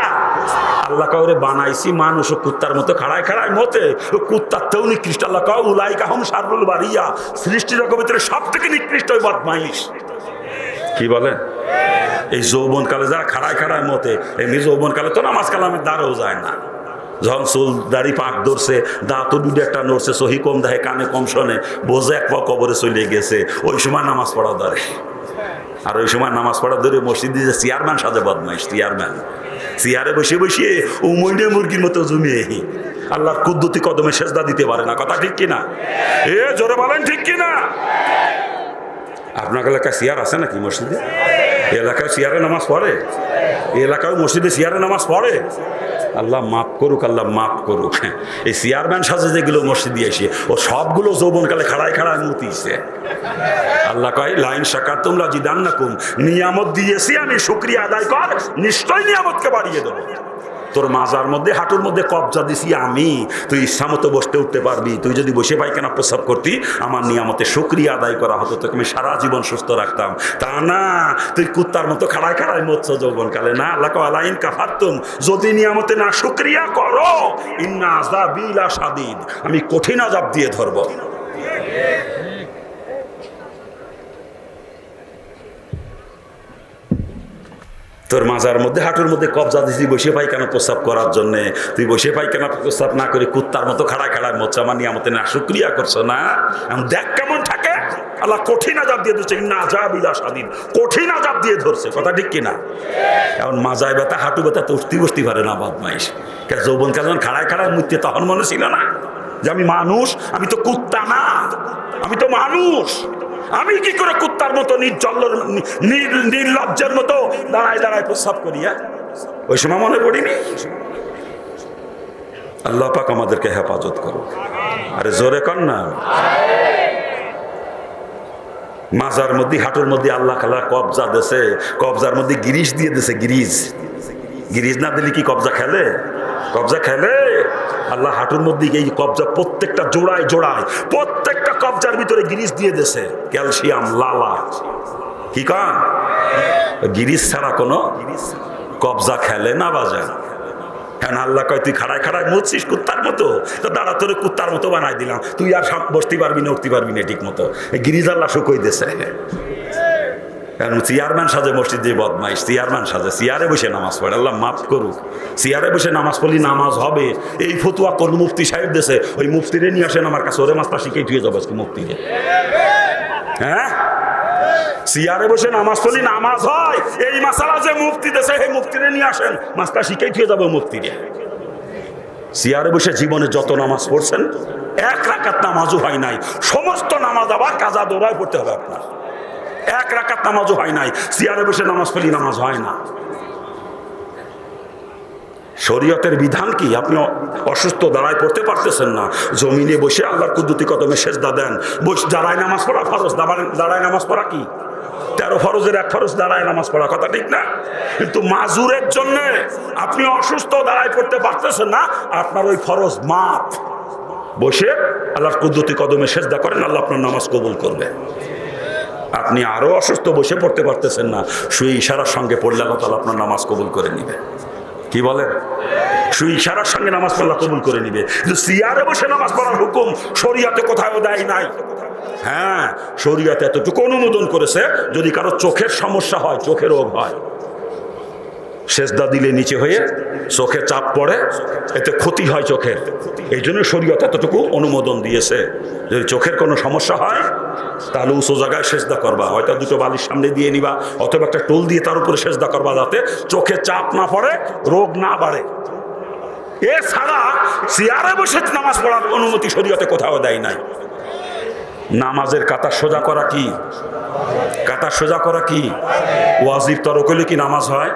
আল্লাহ কাউরে বানাইছি মানুষ ও কুত্তার মতো খাড়ায় খাড়ায় মতে, ও কুত্তার থেকেও নিকৃষ্ট। আল্লাহ কাউ উলাইকা হুম শাররুল বারিয়া, সৃষ্টি জগতের ভিতরে সব থেকে নিকৃষ্ট ওই বদমাইশ। কি বলে? এই যৌবনকালে যারা খাড়ায় খাড়ায় মতে, এমনি যৌবনকালে তো নামাজ কালামের দ্বারও যায় না। যখন চুল দাড়ি পাক ধরছে, দাঁতও দুটো একটা নড়ছে, সহি কম দেখে, কানে কম শোনে, বোঝে এক পা কবরে চলে গেছে, ওই সময় নামাজ পড়া ধরে। আর ওই সময় নামাজ পড়া ধরে মসজিদে যে চেয়ারম্যান সাজে বদমাইশ, চেয়ারম্যান চেয়ারে বসে বসিয়ে ও মইনে মুরগির মতো জমিয়ে আল্লাহর কুদ্দুতি কদমে সেজদা দিতে পারে না। কথা ঠিক কিনা? এ জোরে বলেন ঠিক কিনা? আপনার এলাকায় চেয়ার আছে নাকি মসজিদে? এলাকায় চেয়ারে নামাজ পড়ে? এলাকায় মসজিদে চেয়ারে নামাজ পড়ে? আল্লাহ মাফ করুক, আল্লাহ মাফ করুক। এই চেয়ারম্যান সাজে যেগুলো মসজিদে এসে, ও সবগুলো যৌবনকালে খাড়ায় খাড়ায় মতিছে। আল্লাহ কয় লাইন শাকার তোমরা জিদান্নাকুম, নিয়ামত দিয়েছি আমি, শুকরিয়া আদায় কর, নিশ্চয় নিয়ামতকে বাড়িয়ে দেবো। তোর মাজার মধ্যে, হাঁটুর মধ্যে কবজা দিছি আমি, তুই ইচ্ছা মতো বসতে উঠতে পারবি। তুই যদি বসে পায়খানা প্রস্রাব করতি, আমার নিয়ামতে শুকরিয়া আদায় করা হতো, তোকে আমি সারা জীবন সুস্থ রাখতাম। তা না, তুই কুত্তার মতো খাড়ায় খাড়ায় মরছ যৌবনকালে। না, আল্লাহ কয় আলাইন কাফারতুম, যদি নিয়ামতে না শুকরিয়া করো, ইন্না আযাবি লাশাদীদ, আমি কঠিন আযাব দিয়ে ধরব। তোর মাজার মধ্যে, হাঁটুর মধ্যে কবজা দিছি বসে পায়খানা প্রস্রাব করার জন্য, তুই বসে পায়খানা প্রস্রাব না করে কুত্তার মতো খাড়ায় খাড়ায় মরছ, আমার নিয়ামতে না শুকরিয়া করছো না। এখন দেখ কেমন থাকে, আল্লাহ কঠিন আযাব দিয়ে ধরছে, ইন্না আযাবি লাশাদীদ, কঠিন আযাব দিয়ে ধরছে। কথা ঠিক কিনা? এখন মাজায় ব্যথা, হাঁটু ব্যথা তো উঠতে বসতে পারে না বদমাইশ। যৌবনকাল যখন খাড়ায় খাড়ায় মরতে, তখন মনে ছিল না যে আমি মানুষ? আমি তো কুত্তা না, আমি তো মানুষ। আমি কি করে কুত্তার মতো নির্লজ্জের মতো দাঁড়ায় দাঁড়ায় প্রস্রাব করি? ওই সময় মনে পড়িনি? আল্লাহ পাক আমাদেরকে হেফাজত করুক। আরে জোরে কর না। মাজার মধ্যে, হাঁটুর মধ্যে আল্লাহ খালা কবজা দেছে, কবজার মধ্যে গিরিশ দিয়ে দিছে। গিরিশ, গিরিশ না দিলে কি কবজা খেলে? কবজা খেলে? আল্লাহ হাঁটুর মধ্যে এই কবজা প্রত্যেকটা জোড়ায় জোড়ায়, প্রত্যেকটা কবজার ভিতরে গিরিশ দিয়ে দিয়েছে, ক্যালসিয়াম, লালা। কি কান? গিরিশ ছাড়া কোনো কবজা খেলে না বাজা। কেন? আল্লাহ কয় তুই খাড়ায় খাড়ায় মরছিস কুত্তার মতো, তো দাঁড়া তোরে কুত্তার মতো বানাই দিলাম, তুই আর বসতে পারবি না, উঠতে পারবি না ঠিক মতো। গিরিশ আল্লাহ শুকোই দিয়েছে। চেয়ারম্যান সাজে মসজিদে বদমাইশ, চেয়ারম্যান সাজে, চেয়ারে বসে নামাজ পড়ে। আল্লাহ মাফ করুক। চেয়ারে বসে নামাজ পড়লি নামাজ হবে, এই ফতুয়া কোন মুফতি সাহেব দেশে, ওই মুফতিরে নিয়ে আসেন আমার কাছে, ওরে মাস্টার শিখেই ধুয়ে যাবো আজকে মুফতিরে। হ্যাঁ, চেয়ারে বসে নামাজ পড়লি নামাজ হয়, এই মাসালা যে মুফতি দেশে, এই মুফতিরে নিয়ে আসেন, মাস্টার শিখেই ধুয়ে যাবো মুফতিরে। চেয়ারে বসে জীবনে যত নামাজ পড়ছেন এক রাকাত নামাজও হয় নাই, সমস্ত নামাজ আবার কাজা দৌড়ায় পড়তে হবে আপনার। এক রাকাত নামাজও হয় নাই, চেয়ারে বসে নামাজ পড়ি নামাজ হয় না। শরীয়তের বিধান কি? আপনি অসুস্থ, দাঁড়ায় পড়তে পারতেছেন না, জমিনে বসে আল্লাহর কুদরতি কদমে সেজদা দেন। দাঁড়ায় নামাজ পড়া ফরজ, দাঁড়ায় নামাজ পড়া কি? 13 ফরজের 1 ফরজ দাঁড়ায় নামাজ পড়া, কথা ঠিক না? কিন্তু মাজুরের জন্য আপনি অসুস্থ, দাঁড়ায় পড়তে পারতেছেন না, আপনার ওই ফরজ মাফ। বসে আল্লাহর কুদরতি কদমে সেজদা করেন, আল্লাহ আপনার নামাজ কবুল করবে। আপনি আরো অসুস্থ, বসে পড়তে পারতেছেন না, শুয়ে ইশারার সঙ্গে পড়লে আল্লাহ তাআলা আপনার নামাজ কবুল করে নিবে। কি বলে? শুয়ে ইশারার সঙ্গে নামাজ পড়লা কবুল করে নিবে। কিন্তু চেয়ারে বসে নামাজ পড়ার হুকুম শরীয়তে কোথাও দেয় নাই। হ্যাঁ, শরীয়তে এতটুকু অনুমোদন করেছে, যদি কারো চোখের সমস্যা হয়, চোখের রোগ হয়, সেজদা দিলে নিচে হয়ে চোখে চাপ পড়ে, এতে ক্ষতি হয় চোখের, এই জন্য শরীয়ত এতটুকু অনুমোদন দিয়েছে। যদি চোখের কোনো সমস্যা হয় তাহলে উঁচু জায়গায় সেজদা করবা, হয়তো দুটো বালির সামনে দিয়ে নিবা, অথবা একটা টোল দিয়ে তার উপরে সেজদা করবা, যাতে চোখে চাপ না পড়ে, রোগ না বাড়ে। এছাড়া চেয়ারে বসে নামাজ পড়ার অনুমতি শরীয়তে কোথাও দেয় নাই। নামাজের কাতার সোজা করা কি? কাতার সোজা করা কি ওয়াজিব? তরক হলে কি নামাজ হয়?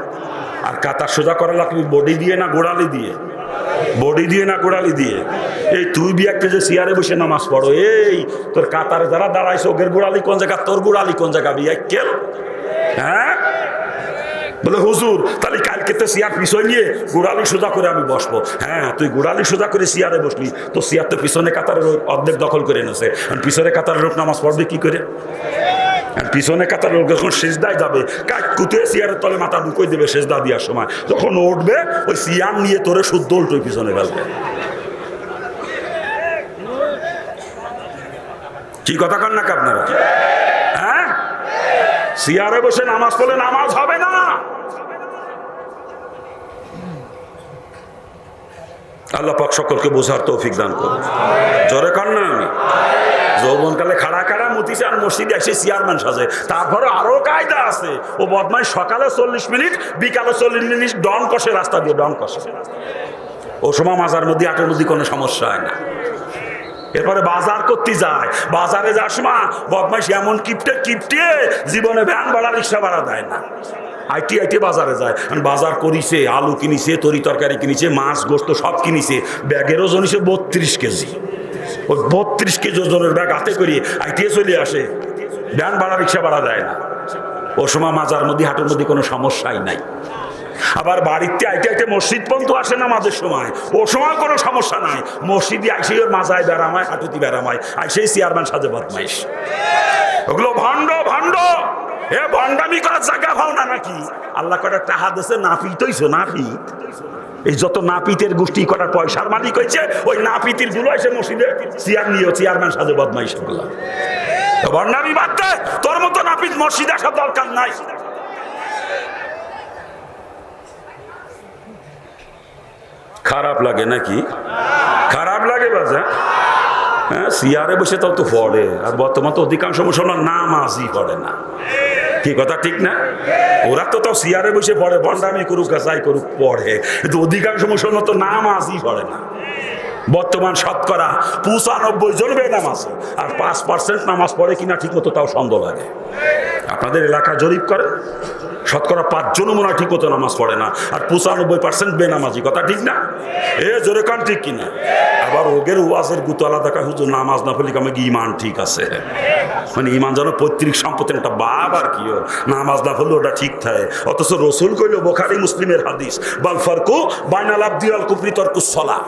আর কাতার সোজা করা লাগবে বডি দিয়ে না গোড়ালি দিয়ে? বডি দিয়ে না গোড়ালি দিয়ে? এই তুই বিয়াকে যে চেয়ারে বসে নামাজ পড়ো, এই তোর কাতারে যারা দাঁড়াইছে, ওদের গোড়ালি কোন জায়গা, তোর গোড়ালি কোন জায়গা বিয়া কেল? হ্যাঁ, বলে হুজুর তাহলে কালকে তো চেয়ার পিছনে নিয়ে গোড়ালি সোজা করে আমি বসবো। হ্যাঁ, তুই গোড়ালি সোজা করে চেয়ারে বসলি, তো চেয়ার তো পিছনে কাতারের অর্ধেক দখল করে এনেছে। পিছনে কাতারের লোক নামাজ পড়বে কি করে? পিছনে কাতার লোক যখন সেজদায় যাবে, কাজ কুতে চেয়ারের তলে মাথা ঢুকিয়ে দেবে সেজদা দেওয়ার সময়, যখন উঠবে ওই চেয়ার নিয়ে তোরে শুদ্ধ উল্টো পিছনে ফেলবে। কি কথা কন নাকি আপনারা? হ্যাঁ, চেয়ারে বসে নামাজ পড়লে নামাজ হবে না। আল্লাহ পাক সকলকে বোঝার তৌফিক দান করুন। জোরে কন না। আমি যৌবনকালে খাড়া খাড়া মতি চান মসজিদে এসে চেয়ারম্যান সাজে, তারপরে আরো কায়দা আছে। ও বদমাই সকালে 40 মিনিট, বিকালে 40 মিনিট ডন কষে, রাস্তা দিয়ে ডন কষে। ও সময় মাজার মধ্যে আটের মধ্যে কোনো সমস্যা হয় না। এরপরে বাজার করতে যায়, বাজারে যাওয়ার সময় বদমাইশ এমন কিপটে জীবনে ভ্যান ভাড়া, রিক্সা ভাড়া দেয় না। আইটি বাজারে যায়, বাজার করিছে, আলু কিনিছে, তরি তরকারি কিনিছে, মাছ গোস্ত সব কিনিছে, ব্যাগের ওজন হিসেবে 32 কেজি। ওই 32 কেজি ওজনের ব্যাগ হাতে করিয়ে আইটিয়ে চলে আসে, ভ্যান ভাড়া রিক্সা ভাড়া দেয় না। ও সময় মাজার মধ্যে হাটের মধ্যে কোনো সমস্যাই নাই। আবার বাড়িতে আইতে মসজিদ পর্যন্ত আসে নামাজের সময়, ও সময় কোনো সমস্যা নাই। মসজিদে আইসে ওর মাজায় বেড়ামায়, হাঁটুতি বেড়ামায়, আইসেই চেয়ারম্যান সাজে বদমাইশ। ওগুলো ভণ্ড। এ ভণ্ডামি করার জায়গা পাও না নাকি? আল্লাহ কটা টাহা দেশে নাপিত হইছো, নাপিত। এই যত নাপিতের গোষ্ঠী করার পয়সার মালিক হয়েছে, ওই নাপিতের গুলো এসে মসজিদে চেয়ার নিয়ে চেয়ারম্যান সাজে বদমাইশ। গুলা ভণ্ডামি বাদ দে, তোর মতো নাপিত মসজিদে আসার দরকার নাই। খারাপ লাগে নাকি? খারাপ লাগে বাজা। হ্যাঁ, চেয়ারে বসে তাও তো পড়ে, আর বর্তমান তো অধিকাংশ মুসলমান নামাজই পড়ে না। কি কথা ঠিক না? ওরা তো তাও চেয়ারে বসে পড়ে, ভণ্ডামি করুক যাই করুক পড়ে, কিন্তু অধিকাংশ মুসলমান তো নামাজই পড়ে না। বর্তমান শতকরা 95 জন বেনামাজ, আর 5% নামাজ পড়ে কিনা ঠিক মতো তাও সন্দেহ লাগে। আপনাদের এলাকা জরিপ করে, শতকরা 5 জনও মনে হয় ঠিক মতো নামাজ পড়ে না, আর 95% বেনামাজি। কথা ঠিক না? এ জোরে কান ঠিক কিনা? আবার ওগের ওয়াজের গুতলা দেখা, হুজুর নামাজ না পড়লে আমি ইমান ঠিক আছে, মানে ইমান যেন পৈতৃক সম্পত্তির একটা বাপ আর কি, নামাজ না পড়লে ওটা ঠিক থাকে। অথচ রসুল কইল, বুখারী মুসলিমের হাদিস, বাল ফারকু বাইনাল আবদি ওয়াল কুফরি তারকুস সালাহ।